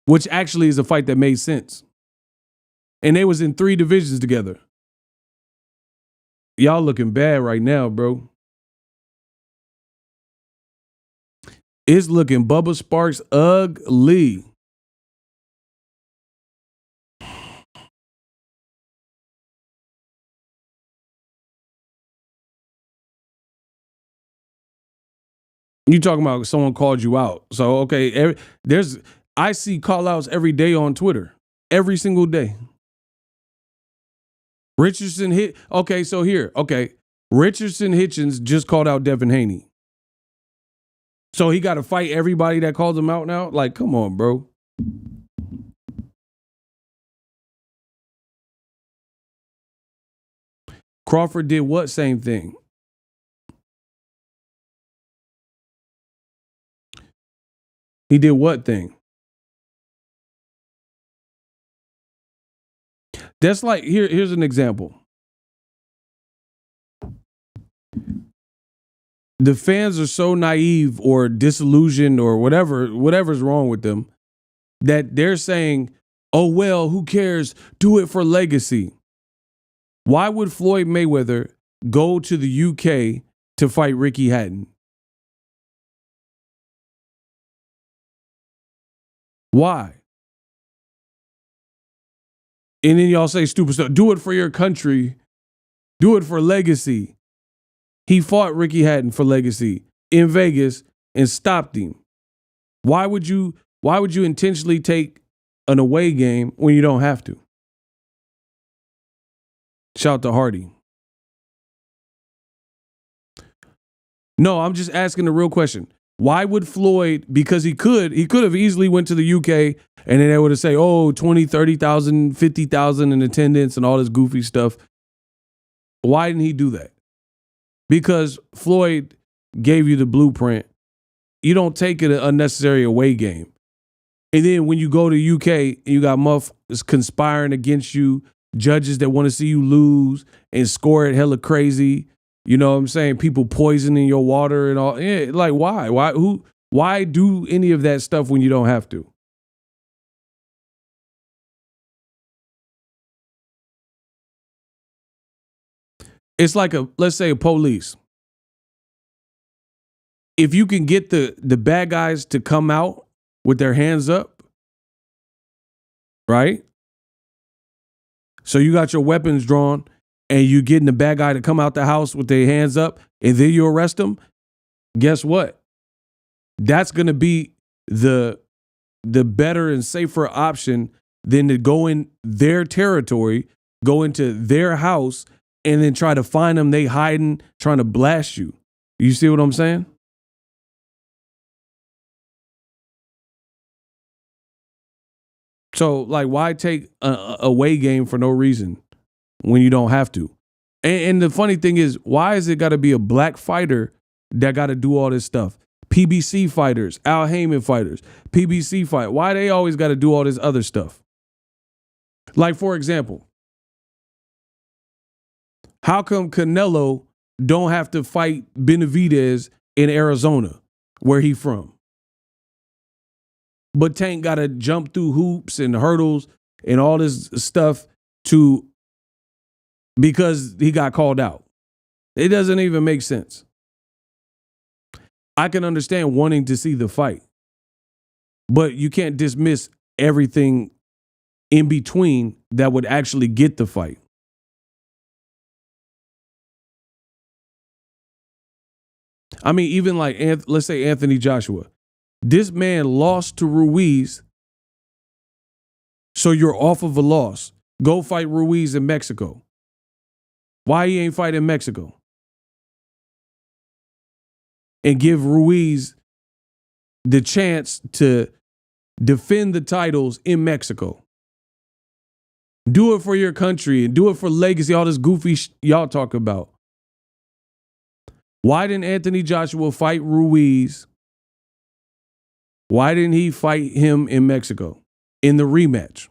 Which actually is a fight that made sense. And they was in 3 divisions together. Y'all looking bad right now, bro. It's looking Bubba Sparks ugly. You talking about someone called you out. So, okay, I see call outs every day on Twitter. Every single day. Richardson hit. Okay, so here. Okay. Richardson Hitchens just called out Devin Haney. So he got to fight everybody that calls him out now? Like, come on, bro. Crawford did what same thing? He did what thing? That's like, here's an example. The fans are so naive or disillusioned or whatever's wrong with them that they're saying, oh, well, who cares? Do it for legacy. Why would Floyd Mayweather go to the UK to fight Ricky Hatton? Why? And then y'all say stupid stuff. Do it for your country. Do it for legacy. He fought Ricky Hatton for legacy in Vegas and stopped him. Why would you intentionally take an away game when you don't have to? Shout to Hardy. No, I'm just asking the real question. Why would Floyd, because he could have easily went to the UK and then they would have say, oh, 20, 30,000, 50,000 in attendance and all this goofy stuff. Why didn't he do that? Because Floyd gave you the blueprint. You don't take it an unnecessary away game. And then when you go to UK and you got motherfuckers conspiring against you, judges that want to see you lose and score it hella crazy. You know what I'm saying? People poisoning your water and all. Yeah, like, why? Why do any of that stuff when you don't have to? It's like let's say a police. If you can get the bad guys to come out with their hands up, right? So you got your weapons drawn and you getting the bad guy to come out the house with their hands up and then you arrest them, guess what? That's going to be the better and safer option than to go in their territory, go into their house, and then try to find them. They hiding, trying to blast you. You see what I'm saying? So, like, why take a away game for no reason when you don't have to? And the funny thing is, why is it got to be a black fighter that got to do all this stuff? PBC fighters, Al Heyman fighters, PBC fight. Why they always got to do all this other stuff? Like, for example, how come Canelo don't have to fight Benavidez in Arizona, where he from? But Tank got to jump through hoops and hurdles and all this stuff because he got called out. It doesn't even make sense. I can understand wanting to see the fight, but you can't dismiss everything in between that would actually get the fight. I mean, even like, let's say Anthony Joshua. This man lost to Ruiz, so you're off of a loss. Go fight Ruiz in Mexico. Why he ain't fighting Mexico? And give Ruiz the chance to defend the titles in Mexico. Do it for your country and do it for legacy, all this goofy y'all talk about. Why didn't Anthony Joshua fight Ruiz? Why didn't he fight him in Mexico in the rematch?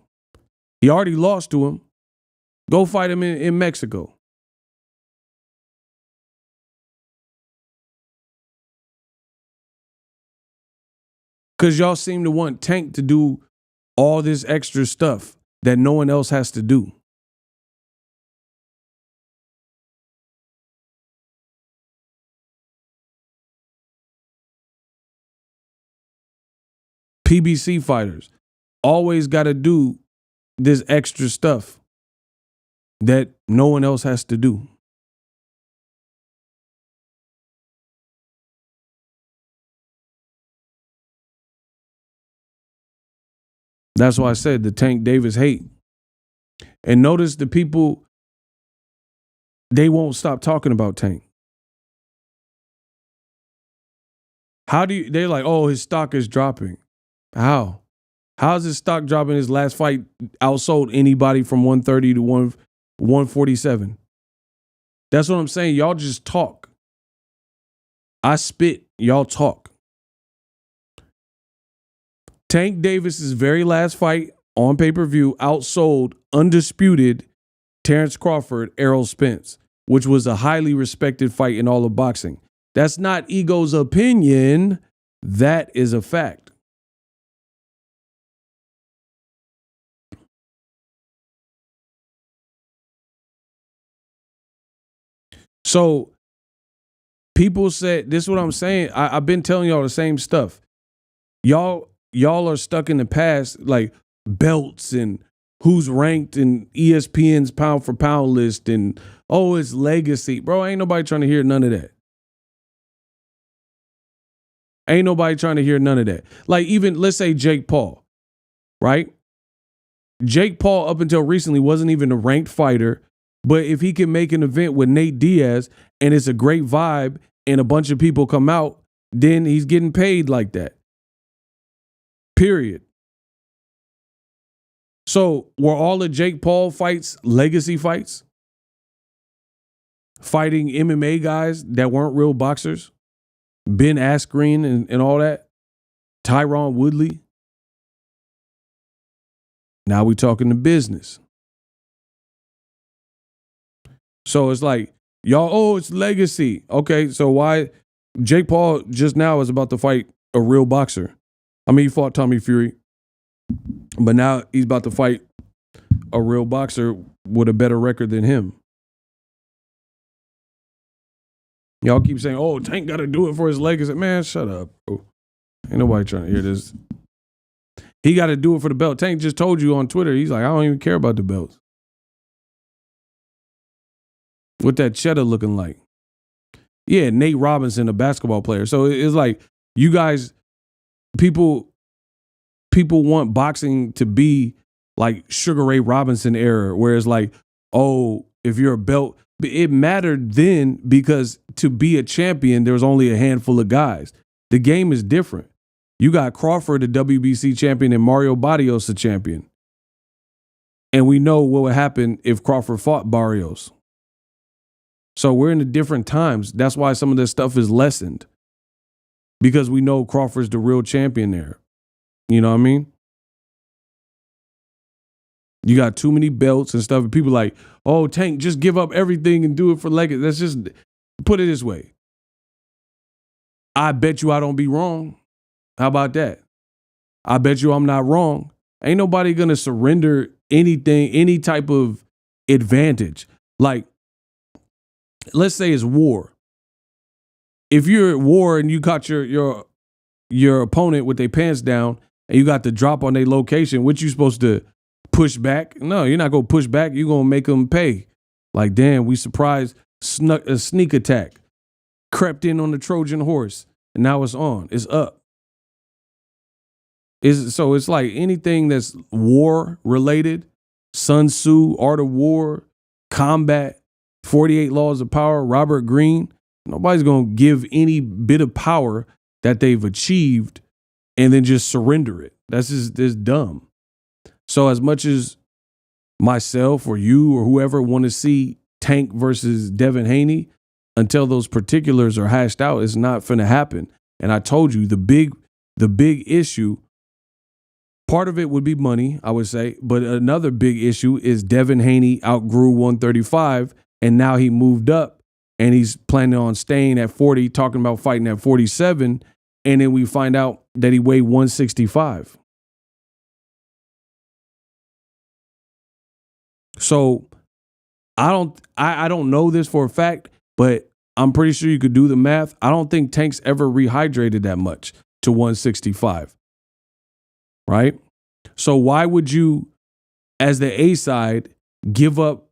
He already lost to him. Go fight him in Mexico. Because y'all seem to want Tank to do all this extra stuff that no one else has to do. PBC fighters always got to do this extra stuff that no one else has to do. That's why I said the Tank Davis hate. And notice the people, they won't stop talking about Tank. They're like, oh, his stock is dropping. How? How's his stock dropping? His last fight outsold anybody from 130 to 147. That's what I'm saying. Y'all just talk. I spit. Y'all talk. Tank Davis's very last fight on pay-per-view outsold undisputed Terrence Crawford, Errol Spence, which was a highly respected fight in all of boxing. That's not Ego's opinion. That is a fact. So people said, this is what I'm saying. I've been telling y'all the same stuff. Y'all are stuck in the past, like belts and who's ranked in ESPN's pound for pound list and, oh, it's legacy. Bro, ain't nobody trying to hear none of that. Ain't nobody trying to hear none of that. Like even, let's say Jake Paul, right? Jake Paul up until recently wasn't even a ranked fighter. But if he can make an event with Nate Diaz and it's a great vibe and a bunch of people come out, then he's getting paid like that. Period. So were all the Jake Paul fights legacy fights? Fighting MMA guys that weren't real boxers? Ben Askren and all that? Tyron Woodley? Now we talking the business. So it's like, y'all, oh, it's legacy. Okay, so why Jake Paul just now is about to fight a real boxer. I mean, he fought Tommy Fury, but now he's about to fight a real boxer with a better record than him. Y'all keep saying, oh, Tank got to do it for his legacy. Man, shut up, bro. Ain't nobody trying to hear this. He got to do it for the belt. Tank just told you on Twitter, he's like, I don't even care about the belts. What that cheddar looking like? Yeah, Nate Robinson, a basketball player. So it's like you guys, people want boxing to be like Sugar Ray Robinson era, where it's like, oh, if you're a belt, it mattered then because to be a champion, there was only a handful of guys. The game is different. You got Crawford, a WBC champion, and Mario Barrios, a champion. And we know what would happen if Crawford fought Barrios. So we're in the different times. That's why some of this stuff is lessened. Because we know Crawford's the real champion there. You know what I mean? You got too many belts and stuff. And people like, oh, Tank, just give up everything and do it for legacy. That's just, put it this way. I bet you I don't be wrong. How about that? I bet you I'm not wrong. Ain't nobody going to surrender anything, any type of advantage. Like, let's say it's war. If you're at war and you caught your opponent with their pants down and you got the drop on their location, what you supposed to push back? No, you're not going to push back. You're going to make them pay. Like, damn, we surprised, snuck a sneak attack, crept in on the Trojan horse, and now it's on. It's up. So it's like anything that's war related, Sun Tzu, Art of War, combat, 48 Laws of Power, Robert Greene. Nobody's going to give any bit of power that they've achieved and then just surrender it. That's just dumb. So as much as myself or you or whoever want to see Tank versus Devin Haney, until those particulars are hashed out, it's not finna happen. And I told you the big issue, part of it would be money, I would say, but another big issue is Devin Haney outgrew 135 and now he moved up and he's planning on staying at 40, talking about fighting at 47, and then we find out that he weighed 165. So I don't know this for a fact, but I'm pretty sure you could do the math. I don't think Tank's ever rehydrated that much to 165. Right? So why would you, as the A side, give up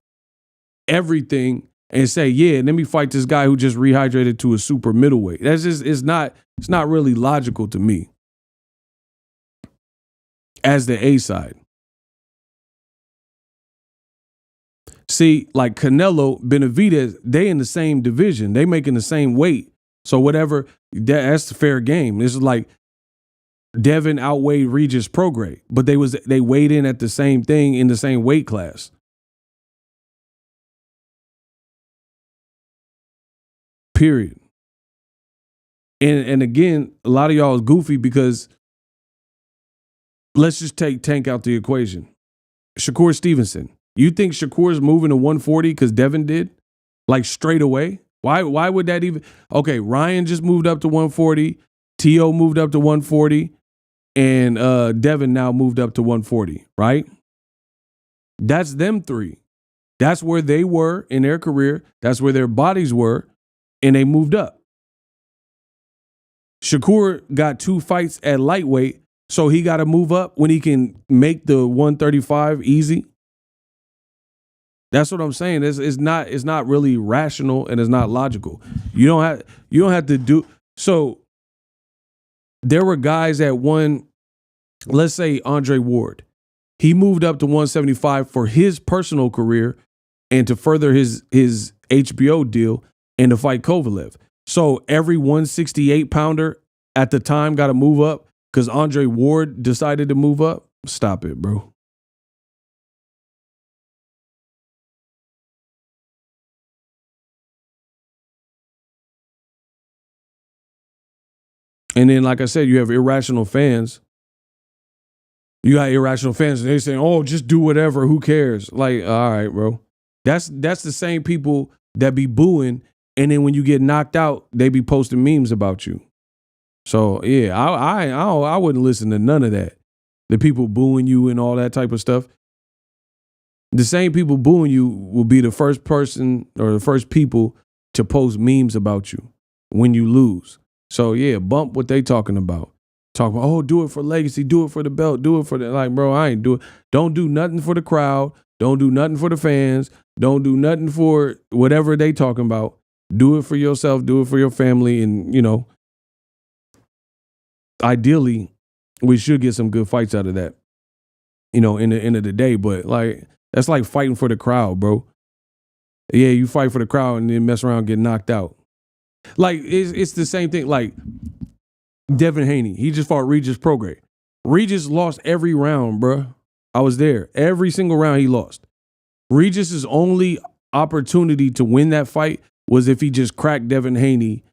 everything and say, yeah, let me fight this guy who just rehydrated to a super middleweight? That's just, it's not really logical to me. As the A side. See, like Canelo, Benavidez, they in the same division. They making the same weight. So whatever, that's the fair game. This is like Devin outweighed Regis Prograis, but they weighed in at the same thing in the same weight class. Period. And again, a lot of y'all is goofy because let's just take Tank out the equation. Shakur Stevenson. You think Shakur's moving to 140 because Devin did? Like straight away? Why would that even? Okay, Ryan just moved up to 140. T.O. moved up to 140. And Devin now moved up to 140, right? That's them three. That's where they were in their career. That's where their bodies were. And they moved up. Shakur got 2 fights at lightweight, so he got to move up when he can make the 135 easy. That's what I'm saying. It's not really rational and it's not logical. You don't have to do. So there were guys at let's say Andre Ward. He moved up to 175 for his personal career and to further his HBO deal and to fight Kovalev. So every 168 pounder at the time got to move up because Andre Ward decided to move up. Stop it, bro. And then, like I said, you have irrational fans. You got irrational fans, and they're saying, "Oh, just do whatever. Who cares?" Like, all right, bro. That's the same people that be booing, and then when you get knocked out, they be posting memes about you. So yeah, I wouldn't listen to none of that. The people booing you and all that type of stuff. The same people booing you will be the first person or the first people to post memes about you when you lose. So yeah, bump what they talking about. Talk about, oh, do it for legacy, do it for the belt, do it for the, like, bro, I ain't do it. Don't do nothing for the crowd. Don't do nothing for the fans. Don't do nothing for whatever they talking about. Do it for yourself. Do it for your family. And, you know, ideally, we should get some good fights out of that, you know, in the end of the day. But like, that's like fighting for the crowd, bro. Yeah, you fight for the crowd and then mess around and get knocked out. Like, it's the same thing. Like, Devin Haney, he just fought Regis Prograis. Regis lost every round, bro. I was there. Every single round he lost. Regis's only opportunity to win that fight was if he just cracked Devin Haney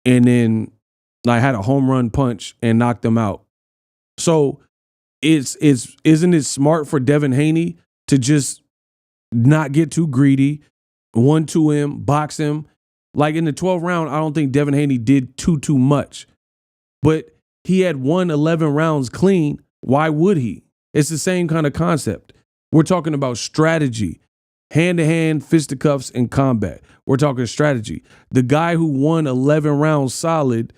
and then like had a home run punch and knocked him out. So isn't it smart for Devin Haney to just not get too greedy, 1-2 him, box him? Like in the 12th round, I don't think Devin Haney did too much. But he had won 11 rounds clean. Why would he? It's the same kind of concept. We're talking about strategy, hand-to-hand, fisticuffs, and combat. We're talking strategy. The guy who won 11 rounds solid,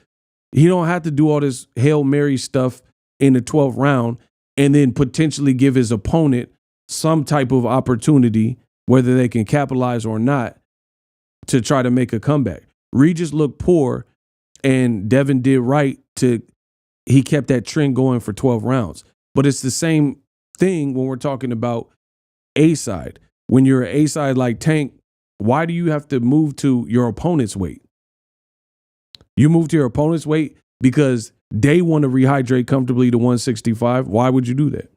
he don't have to do all this Hail Mary stuff in the 12th round and then potentially give his opponent some type of opportunity, whether they can capitalize or not, to try to make a comeback. Regis looked poor, and Devin did right he kept that trend going for 12 rounds. But it's the same thing when we're talking about A-side. When you're an A-side like Tank, why do you have to move to your opponent's weight? You move to your opponent's weight because they want to rehydrate comfortably to 165. Why would you do that?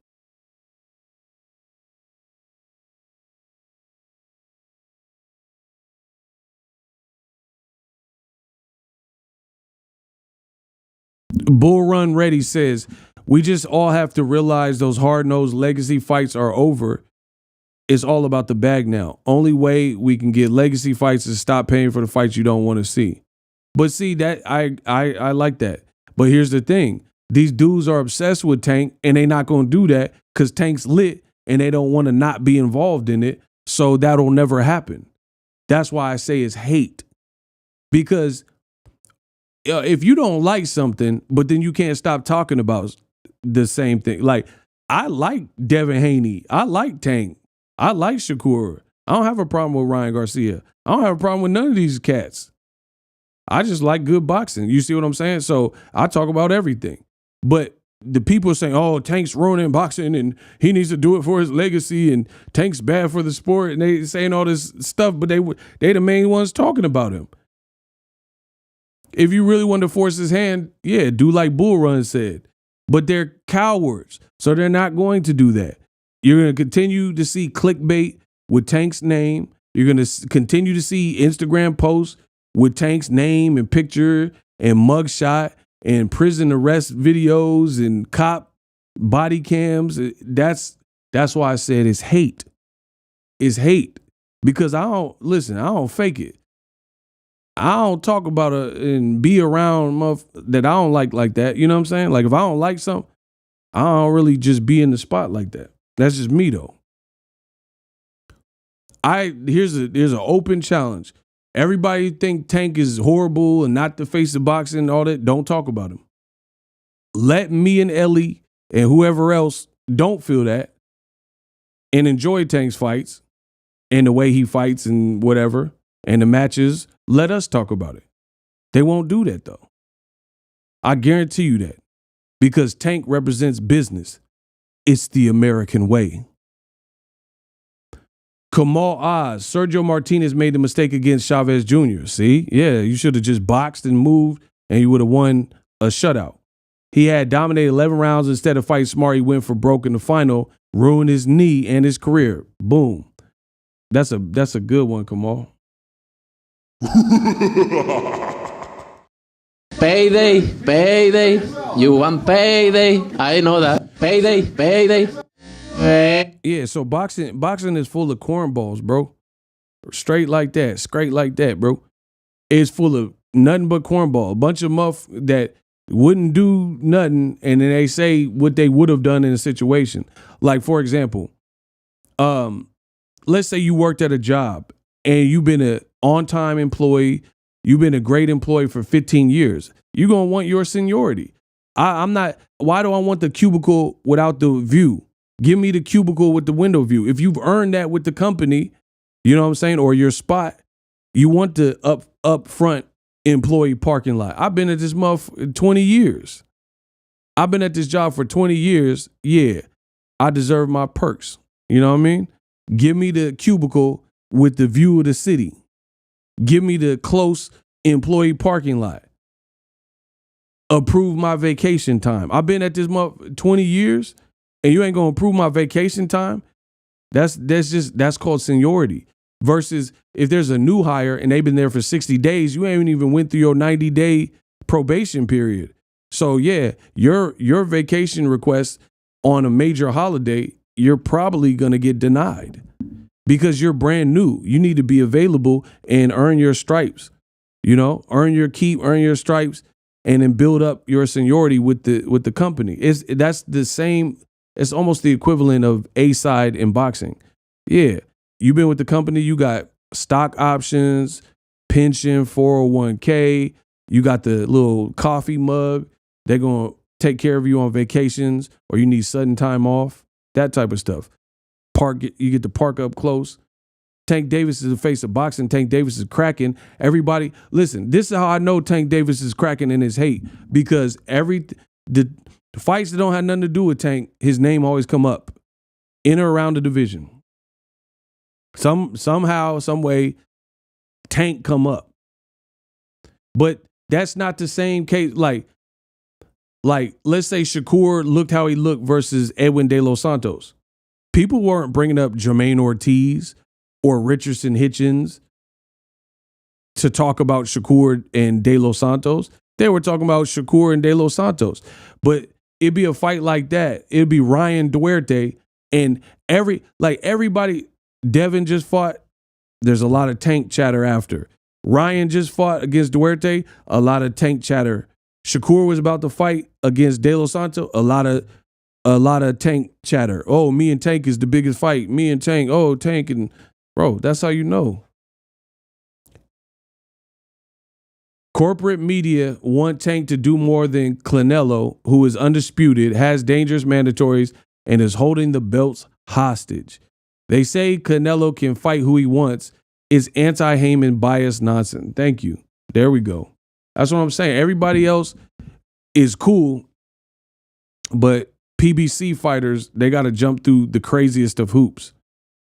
Bull Run Ready says, we just all have to realize those hard-nosed legacy fights are over. It's all about the bag now. Only way we can get legacy fights is stop paying for the fights you don't want to see. But see, that I like that. But here's the thing. These dudes are obsessed with Tank, and they not going to do that because Tank's lit, and they don't want to not be involved in it. So that'll never happen. That's why I say it's hate. Because if you don't like something, but then you can't stop talking about the same thing. Like, I like Devin Haney. I like Tank. I like Shakur. I don't have a problem with Ryan Garcia. I don't have a problem with none of these cats. I just like good boxing. You see what I'm saying? So I talk about everything. But the people saying, oh, Tank's ruining boxing and he needs to do it for his legacy and Tank's bad for the sport, and they saying all this stuff, but they the main ones talking about him. If you really want to force his hand, yeah, do like Bull Run said. But they're cowards, so they're not going to do that. You're going to continue to see clickbait with Tank's name. You're going to continue to see Instagram posts with Tank's name and picture and mugshot and prison arrest videos and cop body cams. That's why I said it's hate. It's hate because I don't fake it. I don't talk about and be around that I don't like that. You know what I'm saying? Like if I don't like something, I don't really just be in the spot like that. That's just me though. Here's an open challenge. Everybody think Tank is horrible and not the face of boxing and all that. Don't talk about him. Let me and Ellie and whoever else don't feel that and enjoy Tank's fights and the way he fights and whatever and the matches. Let us talk about it. They won't do that though. I guarantee you that because Tank represents business. It's the American way. Kamal Oz, Sergio Martinez made the mistake against Chavez Jr. See? Yeah, you should have just boxed and moved and you would have won a shutout. He had dominated 11 rounds instead of fight smart. He went for broke in the final, ruined his knee and his career. Boom. That's a good one, Kamal. Payday. You want payday? I know that. Payday. Yeah, so boxing is full of cornballs, bro. Straight like that, bro. It's full of nothing but cornball. A bunch of muff that wouldn't do nothing, and then they say what they would have done in a situation. Like, for example, let's say you worked at a job and you've been an on-time employee, you've been a great employee for 15 years. You're going to want your seniority. I'm not, why do I want the cubicle without the view? Give me the cubicle with the window view. If you've earned that with the company, you know what I'm saying, or your spot, you want the up front employee parking lot. I've been at this 20 years. I've been at this job for 20 years. Yeah, I deserve my perks. You know what I mean? Give me the cubicle with the view of the city. Give me the close employee parking lot. Approve my vacation time. I've been at this 20 years. and you ain't gonna approve my vacation time, that's called seniority. Versus if there's a new hire and they've been there for 60 days, you ain't even went through your 90-day probation period. So yeah, your vacation request on a major holiday, you're probably gonna get denied because you're brand new. You need to be available and earn your stripes. Earn your keep, earn your stripes, and then build up your seniority with the company. That's the same. It's almost the equivalent of A side in boxing. Yeah. You've been with the company, you got stock options, pension, 401k, you got the little coffee mug. They're going to take care of you on vacations or you need sudden time off, that type of stuff. You get to park up close. Tank Davis is the face of boxing. Tank Davis is cracking. Everybody, listen, this is how I know Tank Davis is cracking in his hate, because the fights that don't have nothing to do with Tank, his name always come up in or around the division. Somehow, some way, Tank come up. But that's not the same case. Like let's say Shakur looked how he looked versus Edwin De Los Santos. People weren't bringing up Jermaine Ortiz or Richardson Hitchens to talk about Shakur and De Los Santos. They were talking about Shakur and De Los Santos. But it'd be a fight like that. It'd be Ryan Duarte and everybody. Devin just fought. There's a lot of Tank chatter after. Ryan just fought against Duarte. A lot of Tank chatter. Shakur was about to fight against De Los Santos. A lot of Tank chatter. Oh, me and Tank is the biggest fight. Me and Tank. Oh, Tank and bro. That's how you know. Corporate media want Tank to do more than Canelo, who is undisputed, has dangerous mandatories, and is holding the belts hostage. They say Canelo can fight who he wants. It's anti-Heyman bias nonsense. Thank you. There we go. That's what I'm saying. Everybody else is cool, but PBC fighters, they got to jump through the craziest of hoops.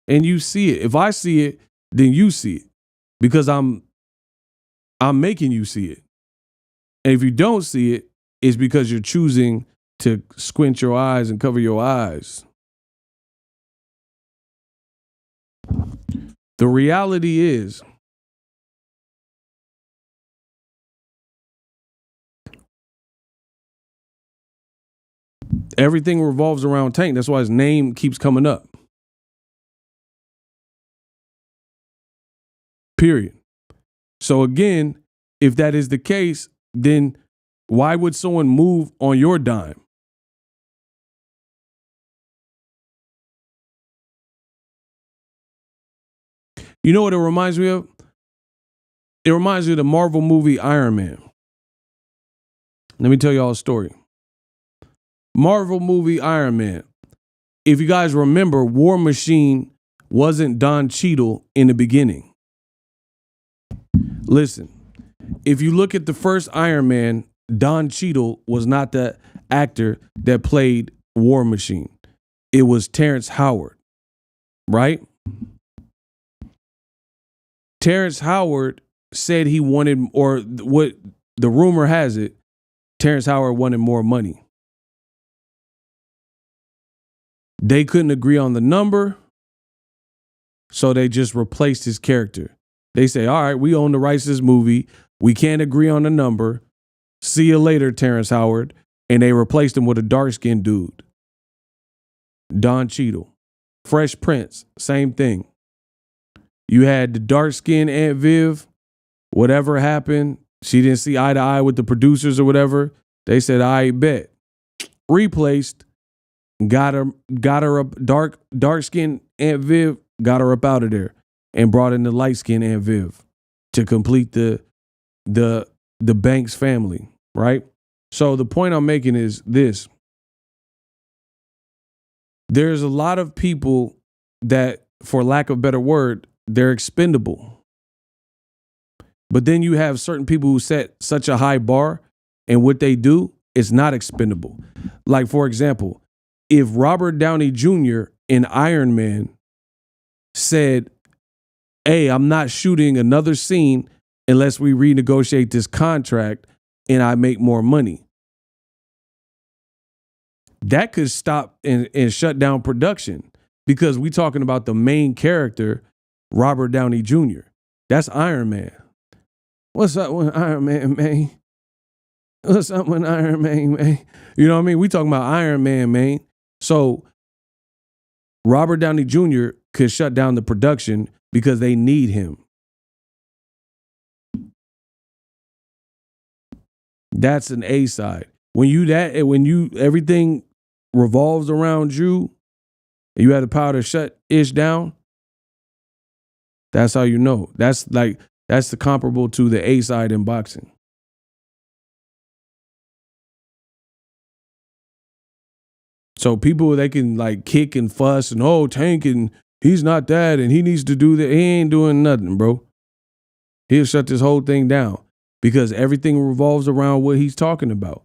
And you see it. If I see it, then you see it, because I'm making you see it. And if you don't see it, it's because you're choosing to squint your eyes and cover your eyes. The reality is, everything revolves around Tank. That's why his name keeps coming up. Period. So again, if that is the case, then why would someone move on your dime? You know what it reminds me of? It reminds me of the Marvel movie Iron Man. Let me tell y'all a story. Marvel movie Iron Man. If you guys remember, War Machine wasn't Don Cheadle in the beginning. Listen, if you look at the first Iron Man, Don Cheadle was not the actor that played War Machine. It was Terrence Howard, right? Terrence Howard said he wanted, or what the rumor has it, Terrence Howard wanted more money. They couldn't agree on the number, so they just replaced his character. They say, all right, we own the rights to this movie. We can't agree on the number. See you later, Terrence Howard. And they replaced him with a dark-skinned dude. Don Cheadle. Fresh Prince, same thing. You had the dark-skinned Aunt Viv. Whatever happened, she didn't see eye to eye with the producers or whatever. They said, I bet. Replaced. Got her up, dark-skinned Aunt Viv, got her up out of there and brought in the light-skinned Aunt Viv to complete the Banks family, right? So the point I'm making is this. There's a lot of people that, for lack of a better word, they're expendable. But then you have certain people who set such a high bar, and what they do is not expendable. Like, for example, if Robert Downey Jr. in Iron Man said, hey, I'm not shooting another scene unless we renegotiate this contract and I make more money. that could stop and shut down production because we talking about the main character, Robert Downey Jr. That's Iron Man. What's up with Iron Man, man? What's up with Iron Man, man? You know what I mean? We talking about Iron Man, man. So Robert Downey Jr. could shut down the production because they need him. That's an A side. When you everything revolves around you, and you have the power to shut ish down, that's how you know. That's the comparable to the A side in boxing. So people, they can like kick and fuss and, oh, Tank, and he's not that and he needs to do that. He ain't doing nothing, bro. He'll shut this whole thing down because everything revolves around what he's talking about.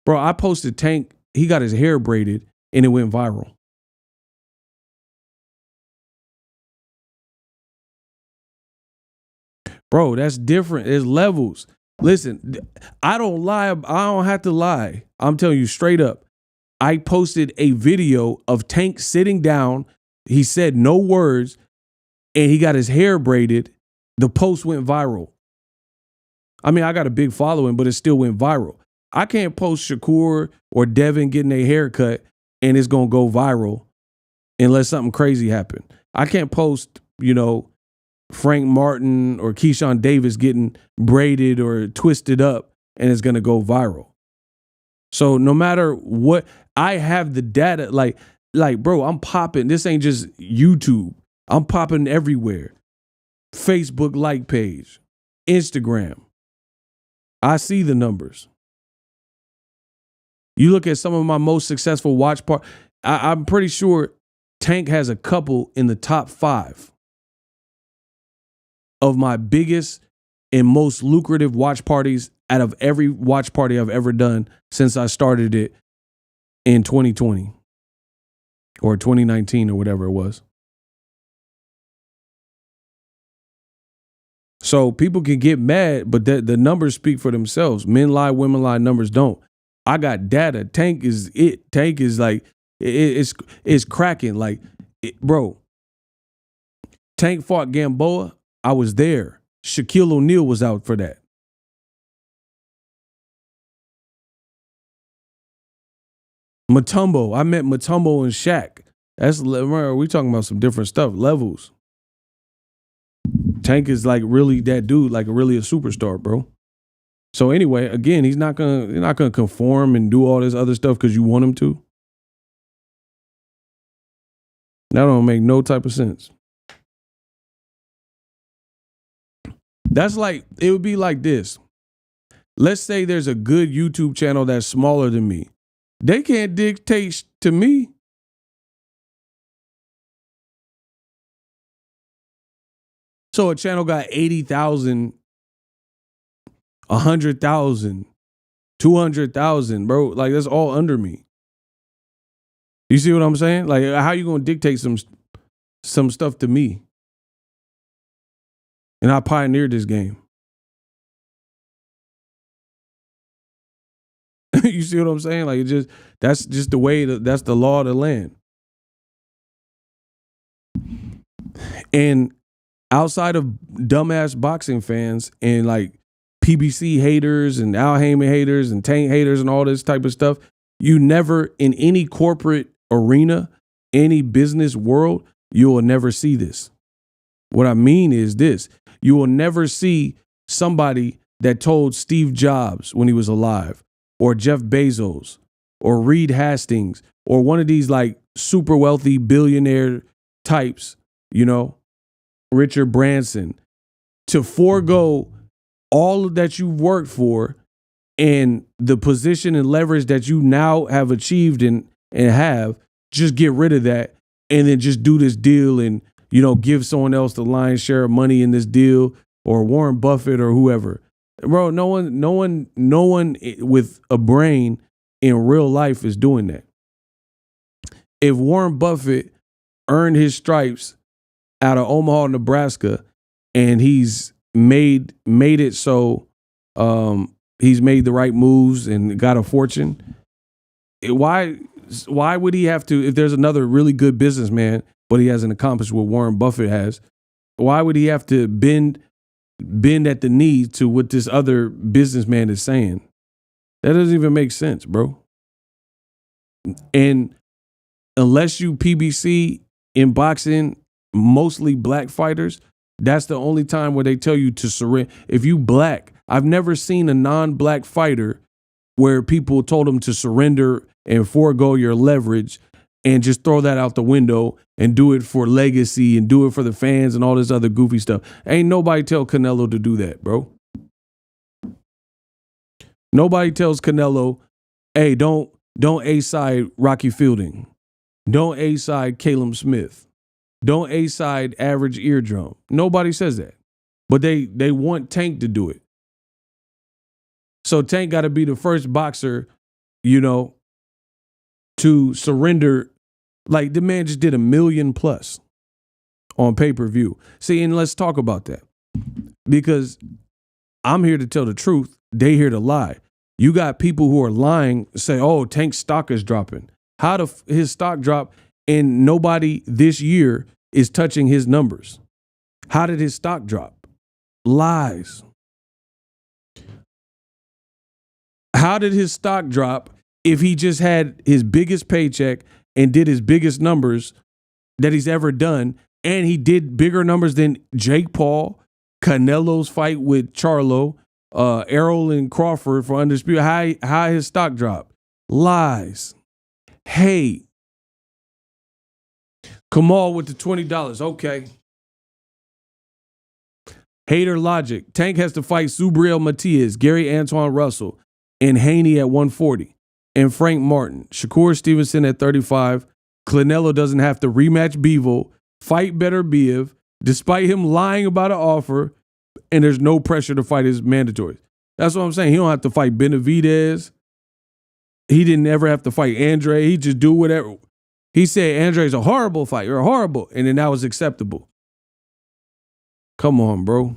Bro, I posted Tank. He got his hair braided and it went viral. Bro, that's different. There's levels. Listen, I don't lie. I don't have to lie. I'm telling you straight up. I posted a video of Tank sitting down. He said no words and he got his hair braided. The post went viral. I mean, I got a big following, but it still went viral. I can't post Shakur or Devin getting their hair cut and it's going to go viral unless something crazy happened. I can't post, Frank Martin or Keyshawn Davis getting braided or twisted up and it's going to go viral. So no matter what, I have the data, like, bro, I'm popping. This ain't just YouTube. I'm popping everywhere. Facebook like page, Instagram. I see the numbers. You look at some of my most successful watch parties. I'm pretty sure Tank has a couple in the top 5 of my biggest and most lucrative watch parties out of every watch party I've ever done since I started it in 2020 or 2019 or whatever it was. So people can get mad, but the numbers speak for themselves. Men lie, women lie, numbers don't. I got data. Tank is it. Tank is like, it's cracking. Like, bro, Tank fought Gamboa. I was there. Shaquille O'Neal was out for that. Mutombo. I met Mutombo and Shaq. We talking about some different stuff, levels. Tank is like really that dude, like really a superstar, bro. So anyway, again, he's not gonna conform and do all this other stuff because you want him to. That don't make no type of sense. That's like, it would be like this. Let's say there's a good YouTube channel that's smaller than me. They can't dictate to me. So a channel got 80,000, 100,000, 200,000, bro. Like, that's all under me. You see what I'm saying? Like, how you gonna dictate some stuff to me? And I pioneered this game. You see what I'm saying? Like, that's just the way that's the law of the land. And outside of dumbass boxing fans and like PBC haters and Al Heyman haters and Tank haters and all this type of stuff, you never, in any corporate arena, any business world, you will never see this. What I mean is this: you will never see somebody that told Steve Jobs when he was alive, or Jeff Bezos, or Reed Hastings, or one of these like super wealthy billionaire types, Richard Branson, to forego all that you've worked for and the position and leverage that you now have achieved and have, just get rid of that and then just do this deal and, give someone else the lion's share of money in this deal, or Warren Buffett or whoever. Bro, no one with a brain in real life is doing that. If Warren Buffett earned his stripes out of Omaha, Nebraska, and he's made it so he's made the right moves and got a fortune, why why would he have to, if there's another really good businessman, but he hasn't accomplished what Warren Buffett has, why would he have to bend at the knee to what this other businessman is saying? That doesn't even make sense, bro. And unless you PBC in boxing, mostly black fighters, that's the only time where they tell you to surrender. If you black, I've never seen a non-black fighter where people told them to surrender and forego your leverage and just throw that out the window and do it for legacy and do it for the fans and all this other goofy stuff. Ain't nobody tell Canelo to do that, bro. Nobody tells Canelo, hey, don't A-side Rocky Fielding. Don't A-side Caleb Smith. Don't A-side Average Eardrum. Nobody says that. But they want Tank to do it. So Tank got to be the first boxer, to surrender. Like, the man just did $1 million+ on pay-per-view. See, and let's talk about that. Because I'm here to tell the truth. They here to lie. You got people who are lying, say, oh, Tank's stock is dropping. How his stock drop and nobody this year is touching his numbers? How did his stock drop? Lies. How did his stock drop if he just had his biggest paycheck and did his biggest numbers that he's ever done, and he did bigger numbers than Jake Paul, Canelo's fight with Charlo, Errol and Crawford for Undisputed? How his stock dropped? Lies. Hey, Kamal with the $20. Okay. Hater logic. Tank has to fight Subriel Matias, Gary Antoine Russell, and Haney at 140, and Frank Martin, Shakur Stevenson at 35. Canelo doesn't have to rematch Bivol, fight Better Biev, despite him lying about an offer, and there's no pressure to fight his mandatories. That's what I'm saying. He don't have to fight Benavidez. He didn't ever have to fight Andre. He just do whatever. He said Andre's a horrible fighter, horrible, and then that was acceptable. Come on, bro.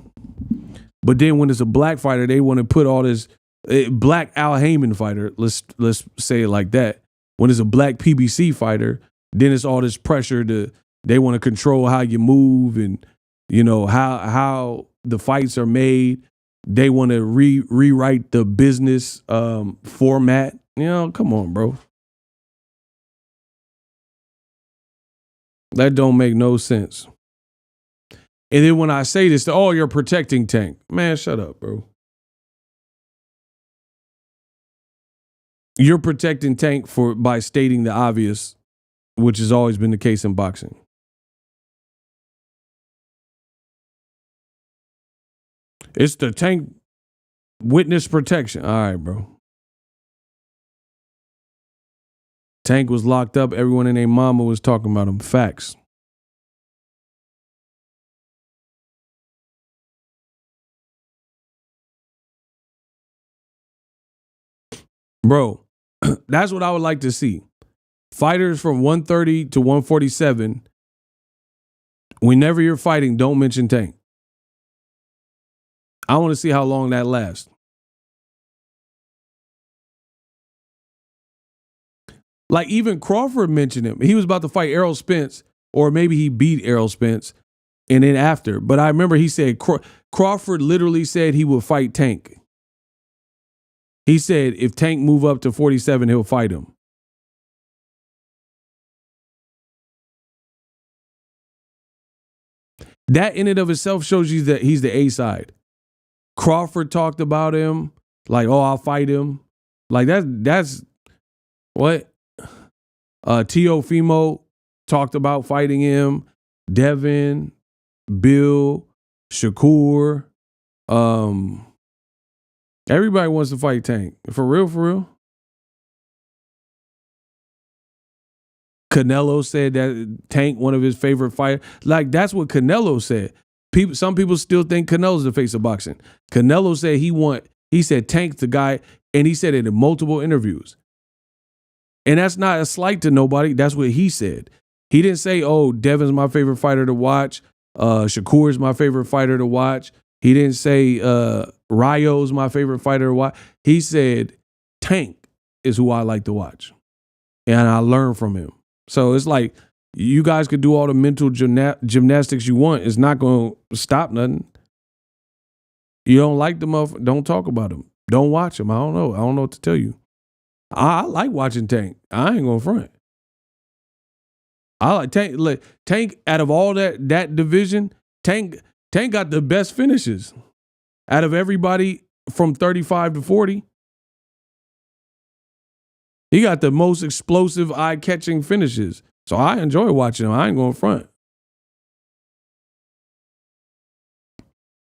But then when it's a black fighter, they want to put all this black Al Heyman fighter. Let's say it like that. When it's a black PBC fighter, then it's all this pressure they want to control how you move and how the fights are made. They want to rewrite the business format. Come on, bro. That don't make no sense. And then when I say this, oh, you're protecting Tank. Man, shut up, bro. You're protecting Tank by stating the obvious, which has always been the case in boxing. It's the Tank witness protection. All right, bro. Tank was locked up. Everyone and their mama was talking about him. Facts. Bro, that's what I would like to see. Fighters from 130 to 147, whenever you're fighting, don't mention Tank. I want to see how long that lasts. Like, even Crawford mentioned him. He was about to fight Errol Spence, or maybe he beat Errol Spence, and then after. But I remember he said Crawford literally said he would fight Tank. He said if Tank move up to 47, he'll fight him. That in and of itself shows you that he's the A side. Crawford talked about him like, oh, I'll fight him. Like that's what? Teofimo talked about fighting him. Devin, Bill, Shakur. Everybody wants to fight Tank. For real. Canelo said that Tank, one of his favorite fighters. Like, that's what Canelo said. Some people still think Canelo's the face of boxing. Canelo said he said Tank's the guy, and he said it in multiple interviews. And that's not a slight to nobody. That's what he said. He didn't say, oh, Devin's my favorite fighter to watch. Shakur's my favorite fighter to watch. He didn't say Rayo's my favorite fighter to watch. He said Tank is who I like to watch. and I learn from him. So it's like you guys could do all the mental gymnastics you want. It's not going to stop nothing. You don't like the motherfucker, don't talk about him. Don't watch him. I don't know. I don't know what to tell you. I like watching Tank. I ain't going to front. I like Tank. Tank, out of all that division, Tank got the best finishes out of everybody from 35 to 40. He got the most explosive, eye-catching finishes. So I enjoy watching him. I ain't going front.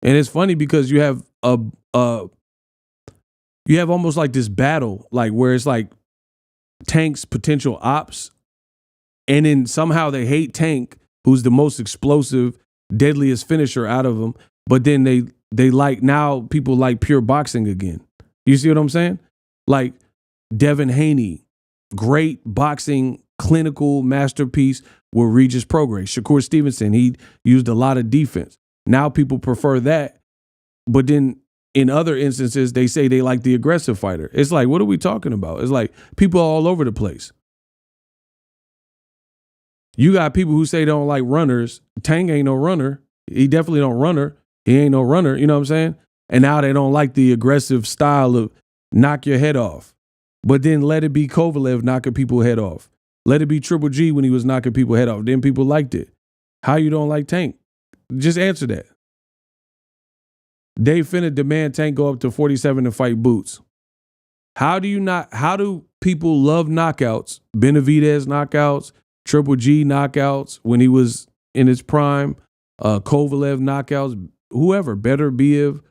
And it's funny because you have almost like this battle, like where it's like Tank's potential ops, and then somehow they hate Tank, who's the most explosive, deadliest finisher out of them. But then they like, now people like pure boxing again. You see what I'm saying? Like Devin Haney, great boxing, clinical masterpiece with Regis Prograis. Shakur Stevenson, he used a lot of defense. Now people prefer that. But then in other instances, they say they like the aggressive fighter. It's like, what are we talking about? It's like people all over the place. You got people who say they don't like runners. Tank ain't no runner. He definitely don't runner. He ain't no runner. You know what I'm saying? And now they don't like the aggressive style of knock your head off. But then let it be Kovalev knocking people's head off. Let it be Triple G when he was knocking people's head off. Then people liked it. How you don't like Tank? Just answer that. Dave finna demand Tank go up to 47 to fight Boots. How do people love knockouts? Benavidez knockouts, Triple G knockouts when he was in his prime, Kovalev knockouts, whoever, Better Biev.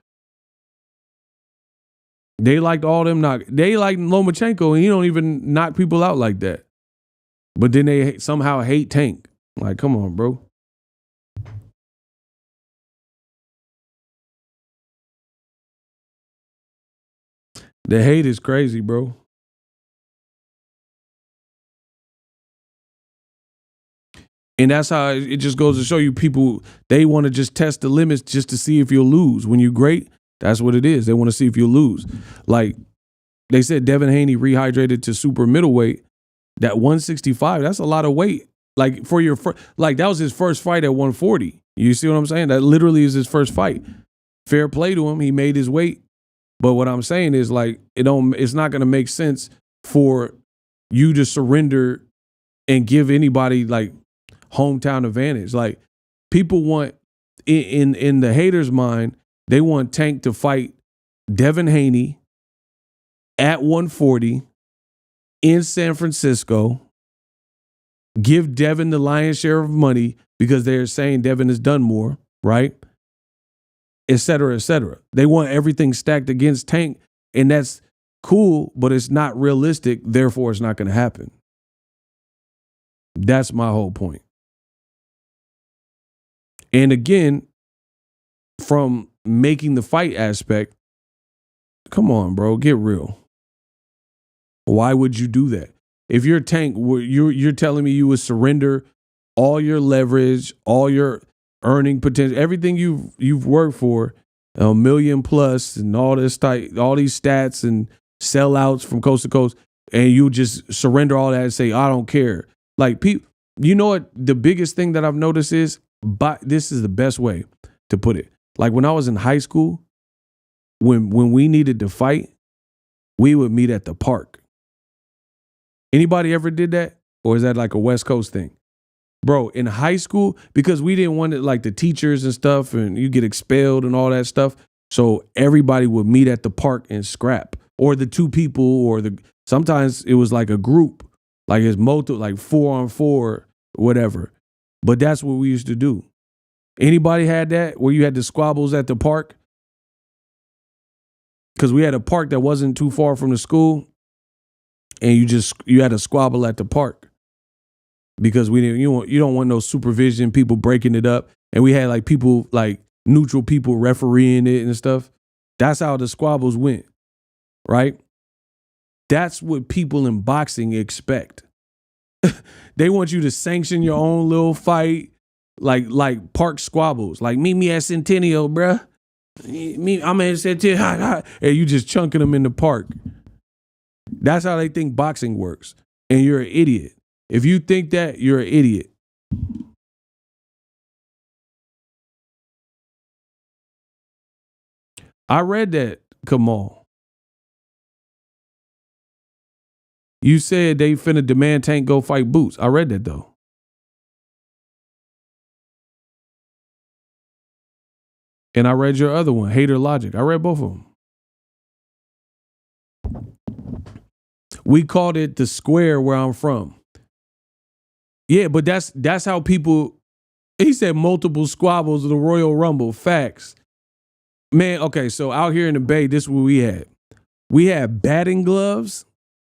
They liked all them they liked Lomachenko, and he don't even knock people out like that. But then they somehow hate Tank. Like, come on, bro. The hate is crazy, bro. And that's how it just goes to show you, people, they want to just test the limits just to see if you'll lose. When you're great, that's what it is. They want to see if you'll lose. Like they said, Devin Haney rehydrated to super middleweight. That 165, that's a lot of weight. Like for your like that was his first fight at 140. You see what I'm saying? That literally is his first fight. Fair play to him. He made his weight. But what I'm saying is, like, it's not going to make sense for you to surrender and give anybody like hometown advantage. Like, people want in the haters' mind, they want Tank to fight Devin Haney at 140 in San Francisco, give Devin the lion's share of money because they're saying Devin has done more, right? Et cetera, et cetera. They want everything stacked against Tank, and that's cool, but it's not realistic. Therefore, it's not going to happen. That's my whole point. And again, from making the fight aspect, come on, bro, get real. Why would you do that? If you're Tank, you're telling me you would surrender all your leverage, all your earning potential, everything you've worked for, $1 million plus, and all this all these stats and sellouts from coast to coast, and you just surrender all that and say, I don't care. Like, you know what? The biggest thing that I've noticed is, but this is the best way to put it. Like when I was in high school, when we needed to fight, we would meet at the park. Anybody ever did that? Or is that like a West Coast thing? Bro, in high school, because we didn't want it, like the teachers and stuff, and you get expelled and all that stuff. So everybody would meet at the park and scrap. Or the two people, or sometimes it was like a group, like it's like 4-on-4, whatever. But that's what we used to do. Anybody had that where you had the squabbles at the park? Because we had a park that wasn't too far from the school, and you had a squabble at the park. Because you don't want no supervision, people breaking it up. And we had like people, like neutral people refereeing it and stuff. That's how the squabbles went, right? That's what people in boxing expect. They want you to sanction your own little fight, like park squabbles. Like, meet me at Centennial, bruh. I'm at Centennial. And you just chunking them in the park. That's how they think boxing works. and you're an idiot. If you think that, you're an idiot. I read that, Kamal. You said they finna demand Tank go fight Boots. I read that though. And I read your other one, Hater Logic. I read both of them. We called it the square where I'm from. Yeah, but that's how people. He said multiple squabbles of the Royal Rumble. Facts. Man, okay, so out here in the Bay, this is what we had. We had batting gloves,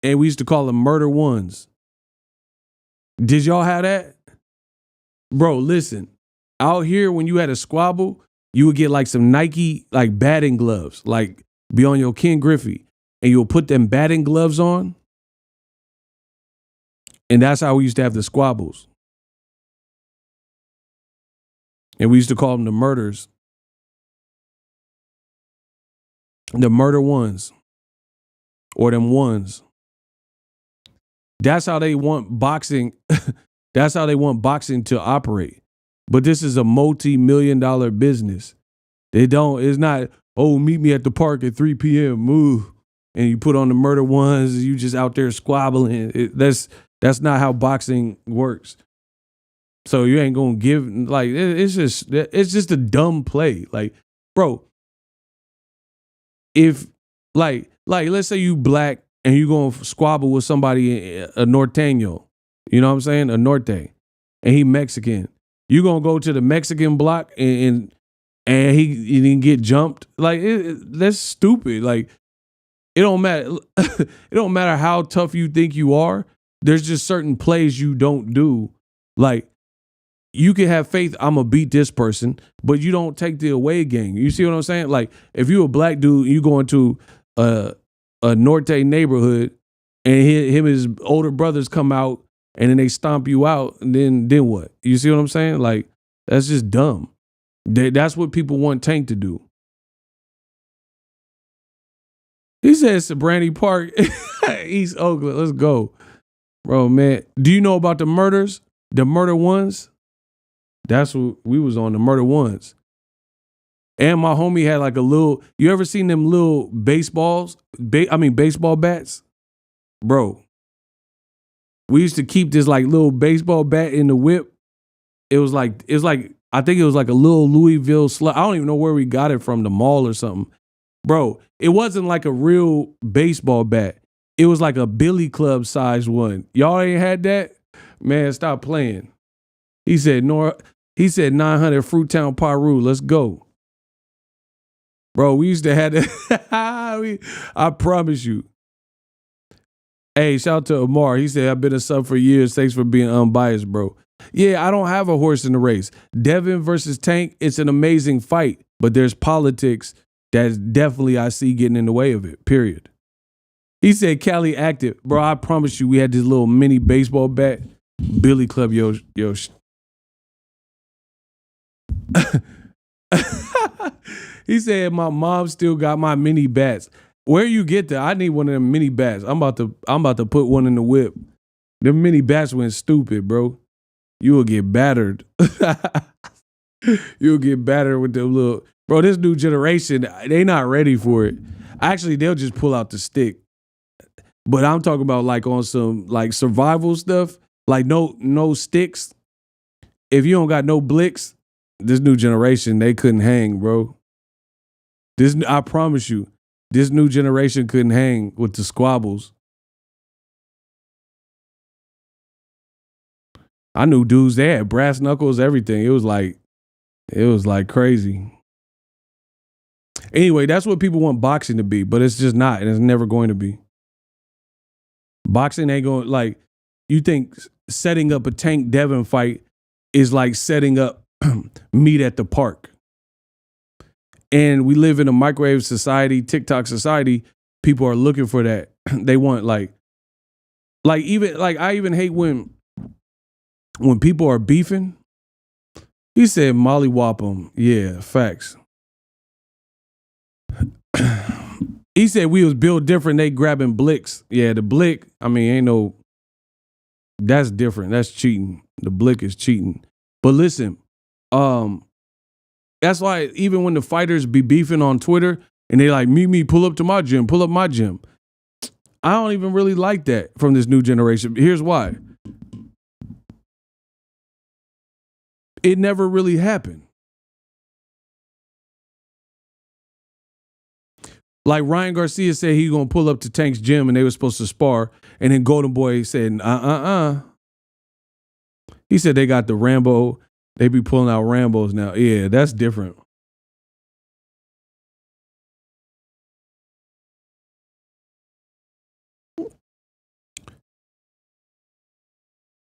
and we used to call them murder ones. Did y'all have that? Bro, listen. Out here, when you had a squabble, you would get like some Nike like batting gloves, like be on your Ken Griffey, and you'll put them batting gloves on. And that's how we used to have the squabbles. And we used to call them the murders. The murder ones. Or them ones. That's how they want boxing. That's how they want boxing to operate. But this is a multi-million-dollar business. It's not, oh, meet me at the park at 3 p.m. Move. And you put on the murder ones, you just out there squabbling. That's not how boxing works. So you ain't gonna give like it's just a dumb play. Like, bro, if like let's say you black and you gonna squabble with somebody, a norteño, you know what I'm saying, a norte, and he Mexican, you gonna go to the Mexican block and he didn't get jumped. Like that's stupid. Like it don't matter. It don't matter how tough you think you are. There's just certain plays you don't do. Like, you can have faith, I'm going to beat this person, but you don't take the away game. You see what I'm saying? Like, if you a black dude, you go into a Norte neighborhood, and him and his older brothers come out, and then they stomp you out, and then what? You see what I'm saying? Like, that's just dumb. That's what people want Tank to do. He said Sabrani Park, East Oakland. Let's go. Bro, man, do you know about the murders? The murder ones? That's what we was on, the murder ones. And my homie had like a little, you ever seen them little baseballs? Baseball bats? Bro, we used to keep this like little baseball bat in the whip. I think it was like a little Louisville I don't even know where we got it from, the mall or something. Bro, it wasn't like a real baseball bat. It was like a billy club size one. Y'all ain't had that? Man, stop playing. He said 900 Fruittown Paru. Let's go. Bro, we used to have that. I promise you. Hey, shout out to Amar. He said, I've been a sub for years. Thanks for being unbiased, bro. Yeah, I don't have a horse in the race. Devin versus Tank, it's an amazing fight, but there's politics that definitely I see getting in the way of it, period. He said Cali active. Bro, I promise you we had this little mini baseball bat. Billy Club, yo. He said my mom still got my mini bats. Where you get that? I need one of them mini bats. I'm about to put one in the whip. Them mini bats went stupid, bro. You will get battered. You'll get battered with them little. Bro, this new generation, they not ready for it. Actually, they'll just pull out the stick. But I'm talking about like on some like survival stuff, like no sticks. If you don't got no blicks, this new generation, they couldn't hang, bro. I promise you, this new generation couldn't hang with the squabbles. I knew dudes, they had brass knuckles, everything. It was like crazy. Anyway, that's what people want boxing to be, but it's just not, and it's never going to be. Boxing ain't going, like, you think setting up a Tank Devin fight is like setting up meet at the park. And we live in a microwave society, TikTok society. People are looking for that. They want I even hate when people are beefing. He said mollywop them. Yeah, facts. He said we was built different. They grabbing blicks. Yeah, the blick. I mean, ain't no. That's different. That's cheating. The blick is cheating. But listen, that's why even when the fighters be beefing on Twitter and they like, me, pull up to my gym, pull up my gym. I don't even really like that from this new generation. Here's why. It never really happened. Like Ryan Garcia said he gonna pull up to Tank's gym and they were supposed to spar. And then Golden Boy said, He said they got the Rambo. They be pulling out Rambos now. Yeah, that's different.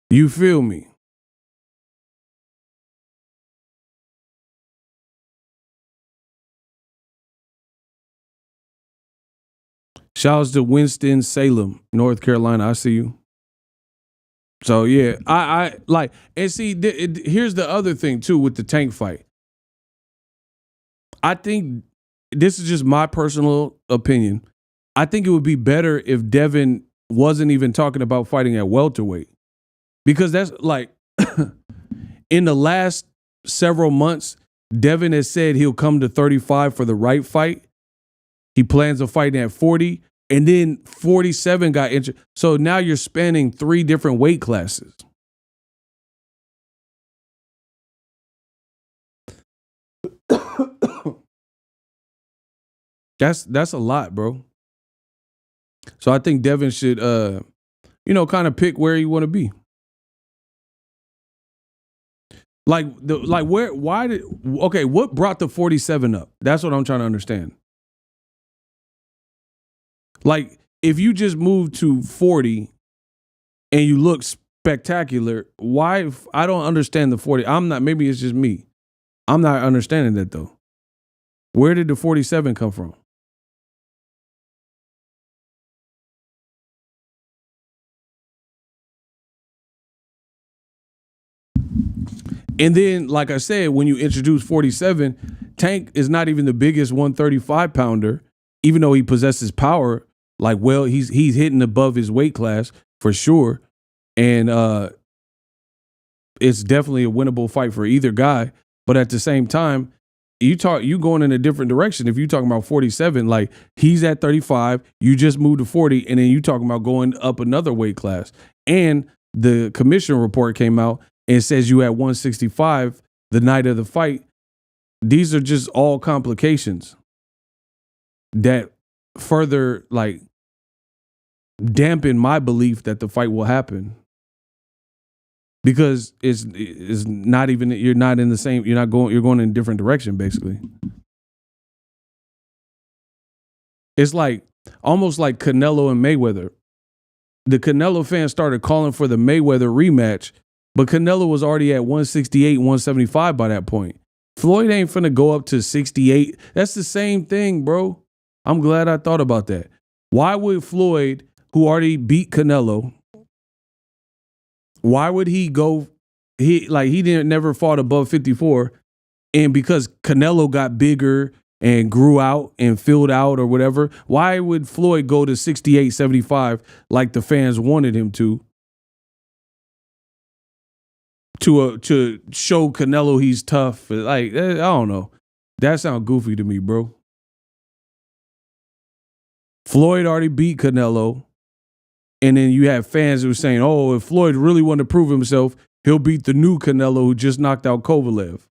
You feel me? Shouts to Winston-Salem, North Carolina. I see you. So yeah, I like, and see, here's the other thing too with the Tank fight. I think this is just my personal opinion. I think it would be better if Devin wasn't even talking about fighting at welterweight, because that's like in the last several months, Devin has said he'll come to 35 for the right fight. He plans on fighting at 40, and then 47 got injured. So now you're spanning 3 different weight classes. That's a lot, bro. So I think Devin should, kind of pick where you want to be. What brought the 47 up? That's what I'm trying to understand. Like, if you just moved to 40 and you look spectacular, why? I don't understand the 40. Maybe it's just me. I'm not understanding that though. Where did the 47 come from? And then, like I said, when you introduce 47, Tank is not even the biggest 135 pounder, even though he possesses power. Like, well, he's hitting above his weight class for sure. And it's definitely a winnable fight for either guy. But at the same time, you going in a different direction. If you're talking about 47, like he's at 35, you just moved to 40, and then you talking about going up another weight class. And the commission report came out and says you at 165 the night of the fight. These are just all complications that further like dampen my belief that the fight will happen, because it's not even, you're not in the same, you're going in a different direction basically. It's like almost like Canelo and Mayweather. The Canelo fans started calling for the Mayweather rematch, but Canelo was already at 168, 175 by that point. Floyd ain't finna go up to 68. That's the same thing, bro. I'm glad I thought about that. Why would Floyd, who already beat Canelo, why would he go? He didn't never fought above 54, and because Canelo got bigger and grew out and filled out or whatever, why would Floyd go to 68, 75 like the fans wanted him to show Canelo he's tough? Like, I don't know. That sounds goofy to me, bro. Floyd already beat Canelo. And then you have fans who are saying, oh, if Floyd really wanted to prove himself, he'll beat the new Canelo who just knocked out Kovalev.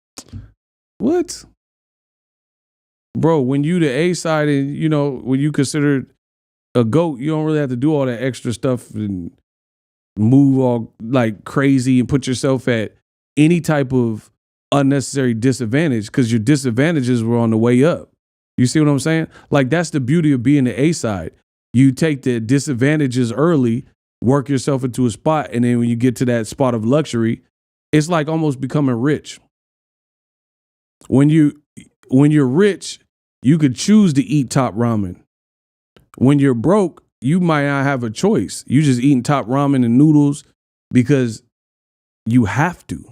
What? Bro, when you the A side and, when you consider a GOAT, you don't really have to do all that extra stuff and move all like crazy and put yourself at any type of unnecessary disadvantage, because your disadvantages were on the way up. You see what I'm saying? Like, that's the beauty of being the A side. You take the disadvantages early, work yourself into a spot, and then when you get to that spot of luxury, it's like almost becoming rich. When you're rich, you could choose to eat top ramen. When you're broke, you might not have a choice. You just eating top ramen and noodles because you have to.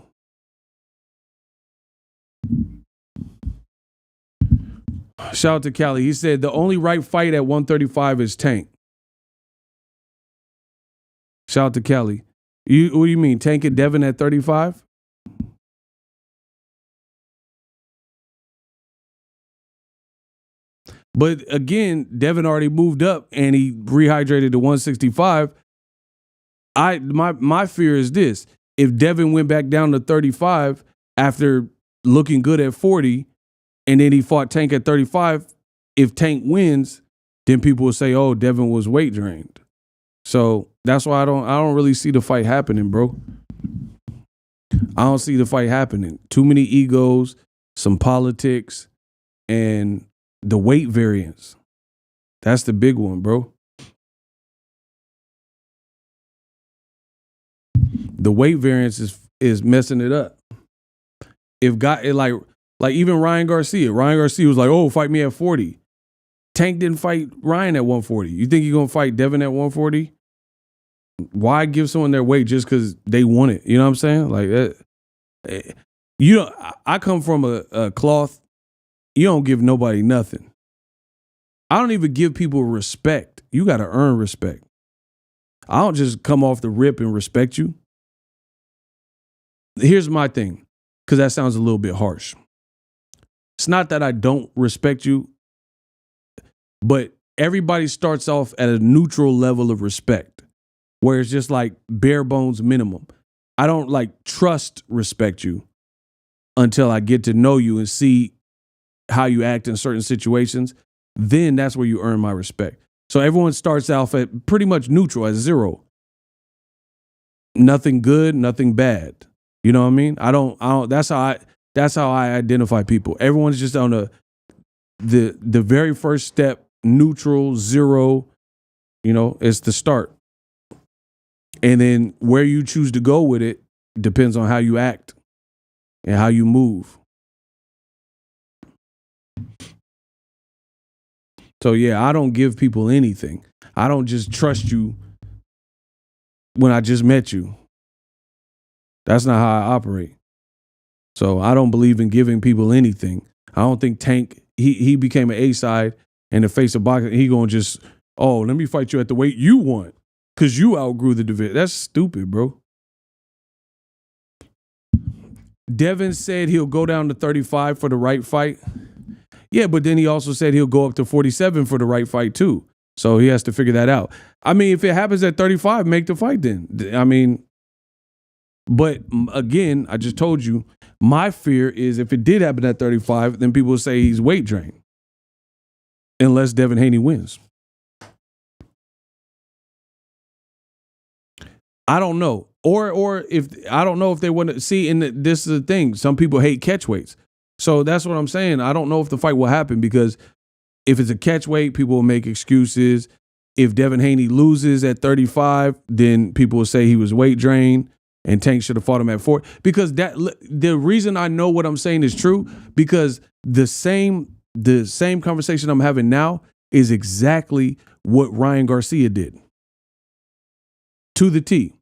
Shout out to Cali. He said the only right fight at 135 is Tank. Shout out to Cali. What do you mean? Tank and Devin at 35? But again, Devin already moved up and he rehydrated to 165. My fear is this. If Devin went back down to 35 after looking good at 40, and then he fought Tank at 35, if Tank wins, then people will say, oh, Devin was weight drained. So that's why I don't really see the fight happening, bro. I don't see the fight happening. Too many egos, some politics, and the weight variance. That's the big one, bro. The weight variance is messing it up. If like even Ryan Garcia was like, oh, fight me at 40. Tank didn't fight Ryan at 140. You think you're gonna fight Devin at 140? Why give someone their weight just because they want it? You know what I'm saying? Like, I come from a cloth. You don't give nobody nothing. I don't even give people respect. You got to earn respect. I don't just come off the rip and respect you. Here's my thing, because that sounds a little bit harsh. It's not that I don't respect you, but everybody starts off at a neutral level of respect, where it's just like bare bones minimum. I don't like respect you until I get to know you and see how you act in certain situations. Then that's where you earn my respect. So everyone starts off at pretty much neutral, at 0. Nothing good, nothing bad. You know what I mean? I don't that's how I identify people. Everyone's just on the very first step, neutral, 0, it's the start. And then where you choose to go with it depends on how you act and how you move. So yeah, I don't give people anything. I don't just trust you when I just met you. That's not how I operate. So I don't believe in giving people anything. I don't think Tank, he became an A-side in the face of boxing. He gonna just, let me fight you at the weight you want because you outgrew the division. That's stupid, bro. Devin said he'll go down to 35 for the right fight. Yeah, but then he also said he'll go up to 47 for the right fight too. So he has to figure that out. I mean, if it happens at 35, make the fight then. I mean, but again, I just told you, my fear is if it did happen at 35, then people will say he's weight drained. Unless Devin Haney wins. I don't know. Or if I don't know if they want to see, and this is the thing. Some people hate catch weights. So that's what I'm saying. I don't know if the fight will happen because if it's a catch weight, people will make excuses. If Devin Haney loses at 35, then people will say he was weight drained and Tank should have fought him at 4. Because the reason I know what I'm saying is true, because the same conversation I'm having now is exactly what Ryan Garcia did. To the T.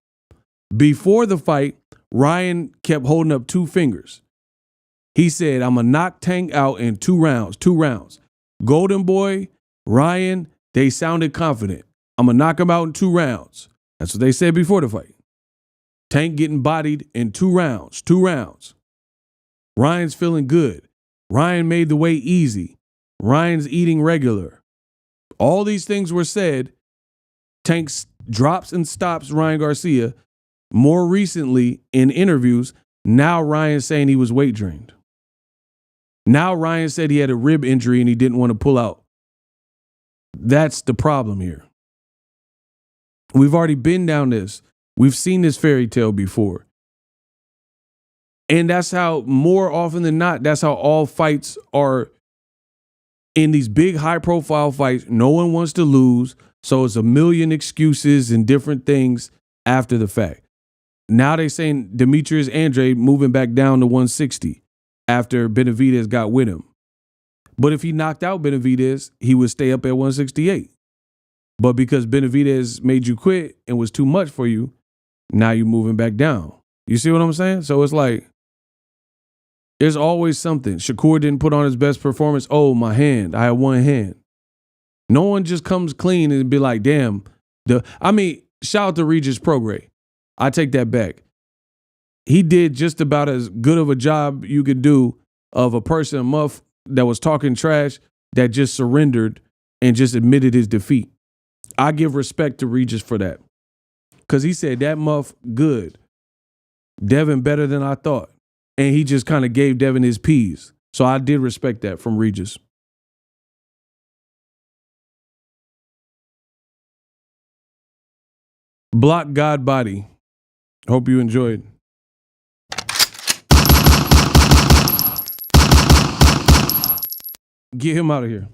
Before the fight, Ryan kept holding up 2 fingers. He said, I'm going to knock Tank out in 2 rounds. Golden Boy, Ryan, they sounded confident. I'm going to knock him out in 2 rounds. That's what they said before the fight. Tank getting bodied in 2 rounds. Ryan's feeling good. Ryan made the weight easy. Ryan's eating regular. All these things were said. Tank drops and stops Ryan Garcia. More recently in interviews, now Ryan's saying he was weight drained. Now Ryan said he had a rib injury and he didn't want to pull out. That's the problem here. We've already been down this. We've seen this fairy tale before. And that's how, more often than not, that's how all fights are. In these big high profile fights, no one wants to lose. So it's a million excuses and different things after the fact. Now they're saying Demetrius Andrade moving back down to 160 after Benavidez got with him. But if he knocked out Benavidez, he would stay up at 168. But because Benavidez made you quit and was too much for you, now you're moving back down. You see what I'm saying? So it's like, there's always something. Shakur didn't put on his best performance. Oh, my hand. I had one hand. No one just comes clean and be like, damn. Shout out to Regis Prograis. I take that back. He did just about as good of a job you could do of a person, a muff that was talking trash that just surrendered and just admitted his defeat. I give respect to Regis for that. Because he said that muff good. Devin better than I thought. And he just kind of gave Devin his peas. So I did respect that from Regis. Block God Body. Hope you enjoyed. Get him out of here.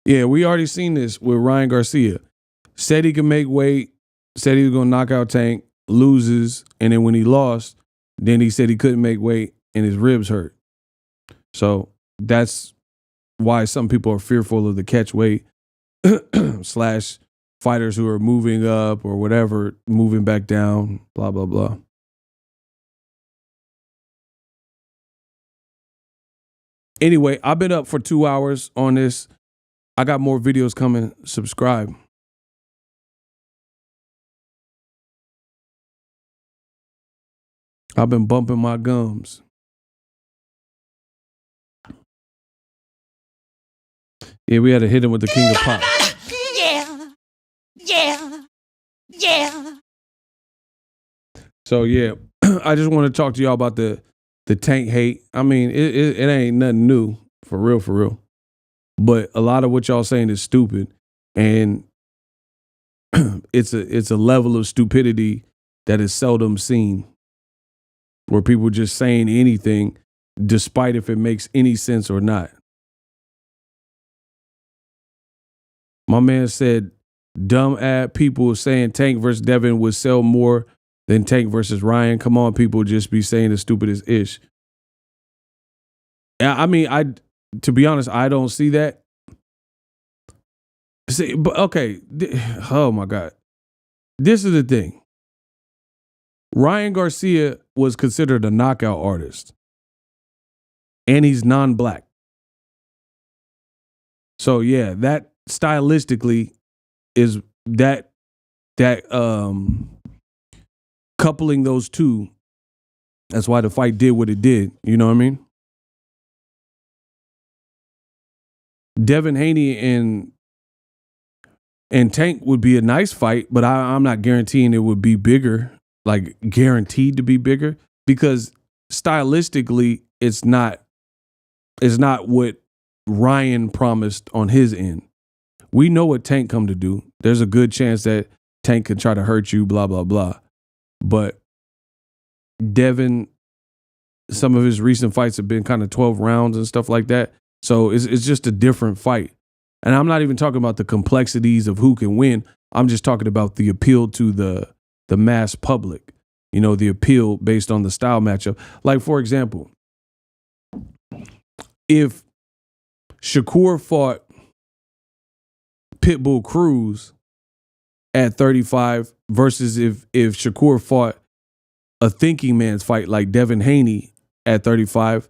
Yeah, we already seen this with Ryan Garcia. Said he could make weight, said he was going to knock out Tank, loses, and then when he lost, then he said he couldn't make weight and his ribs hurt. So that's why some people are fearful of the catch weight / fighters who are moving up or whatever, moving back down, blah, blah, blah. Anyway, I've been up for 2 hours on this. I got more videos coming. Subscribe. I've been bumping my gums. Yeah, we had to hit him with the King of Pop. Yeah. So yeah, I just want to talk to y'all about the Tank hate. I mean, it ain't nothing new, for real. But a lot of what y'all saying is stupid, and it's a level of stupidity that is seldom seen, where people just saying anything, despite if it makes any sense or not. My man said, dumb ad people saying Tank versus Devin would sell more than Tank versus Ryan. Come on, people just be saying the stupidest ish. I mean, to be honest, I don't see that. See, but okay. Oh my God. This is the thing. Ryan Garcia was considered a knockout artist. And he's non-black. So yeah, that stylistically is that coupling those two. That's why the fight did what it did. You know what I mean? Devin Haney and Tank would be a nice fight, but I'm not guaranteeing it would be bigger, like guaranteed to be bigger, because stylistically it's not what Ryan promised on his end. We know what Tank come to do. There's a good chance that Tank could try to hurt you, blah, blah, blah. But Devin, some of his recent fights have been kind of 12 rounds and stuff like that. So it's just a different fight. And I'm not even talking about the complexities of who can win. I'm just talking about the appeal to the mass public. You know, the appeal based on the style matchup. Like, for example, if Shakur fought Pitbull Cruz at 35 versus if Shakur fought a thinking man's fight like Devin Haney at 35,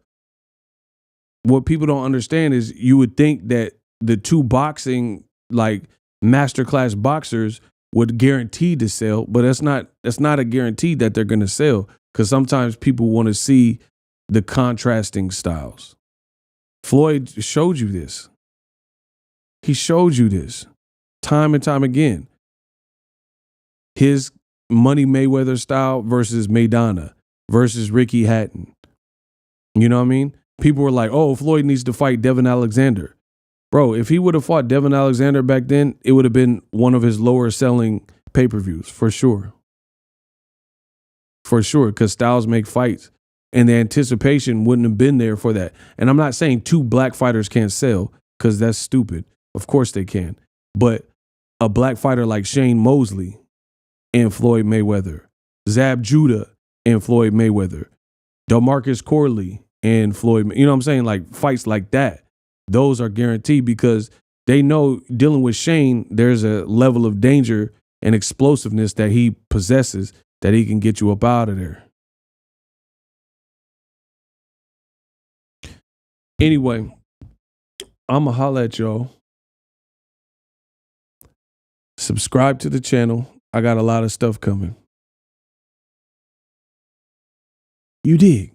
what people don't understand is you would think that the two boxing, like masterclass boxers, would guarantee to sell, but that's not a guarantee that they're going to sell, because sometimes people want to see the contrasting styles. Floyd showed you this. He showed you this time and time again. His Money Mayweather style versus Maidana versus Ricky Hatton. You know what I mean? People were like, oh, Floyd needs to fight Devin Alexander. Bro, if he would have fought Devin Alexander back then, it would have been one of his lower selling pay-per-views, for sure. For sure, because styles make fights. And the anticipation wouldn't have been there for that. And I'm not saying two black fighters can't sell, because that's stupid. Of course they can. But a black fighter like Shane Mosley and Floyd Mayweather, Zab Judah and Floyd Mayweather, DeMarcus Corley and Floyd, you know what I'm saying? Like fights like that, those are guaranteed, because they know dealing with Shane, there's a level of danger and explosiveness that he possesses that he can get you up out of there. Anyway, I'ma holla at y'all. Subscribe to the channel. I got a lot of stuff coming. You dig?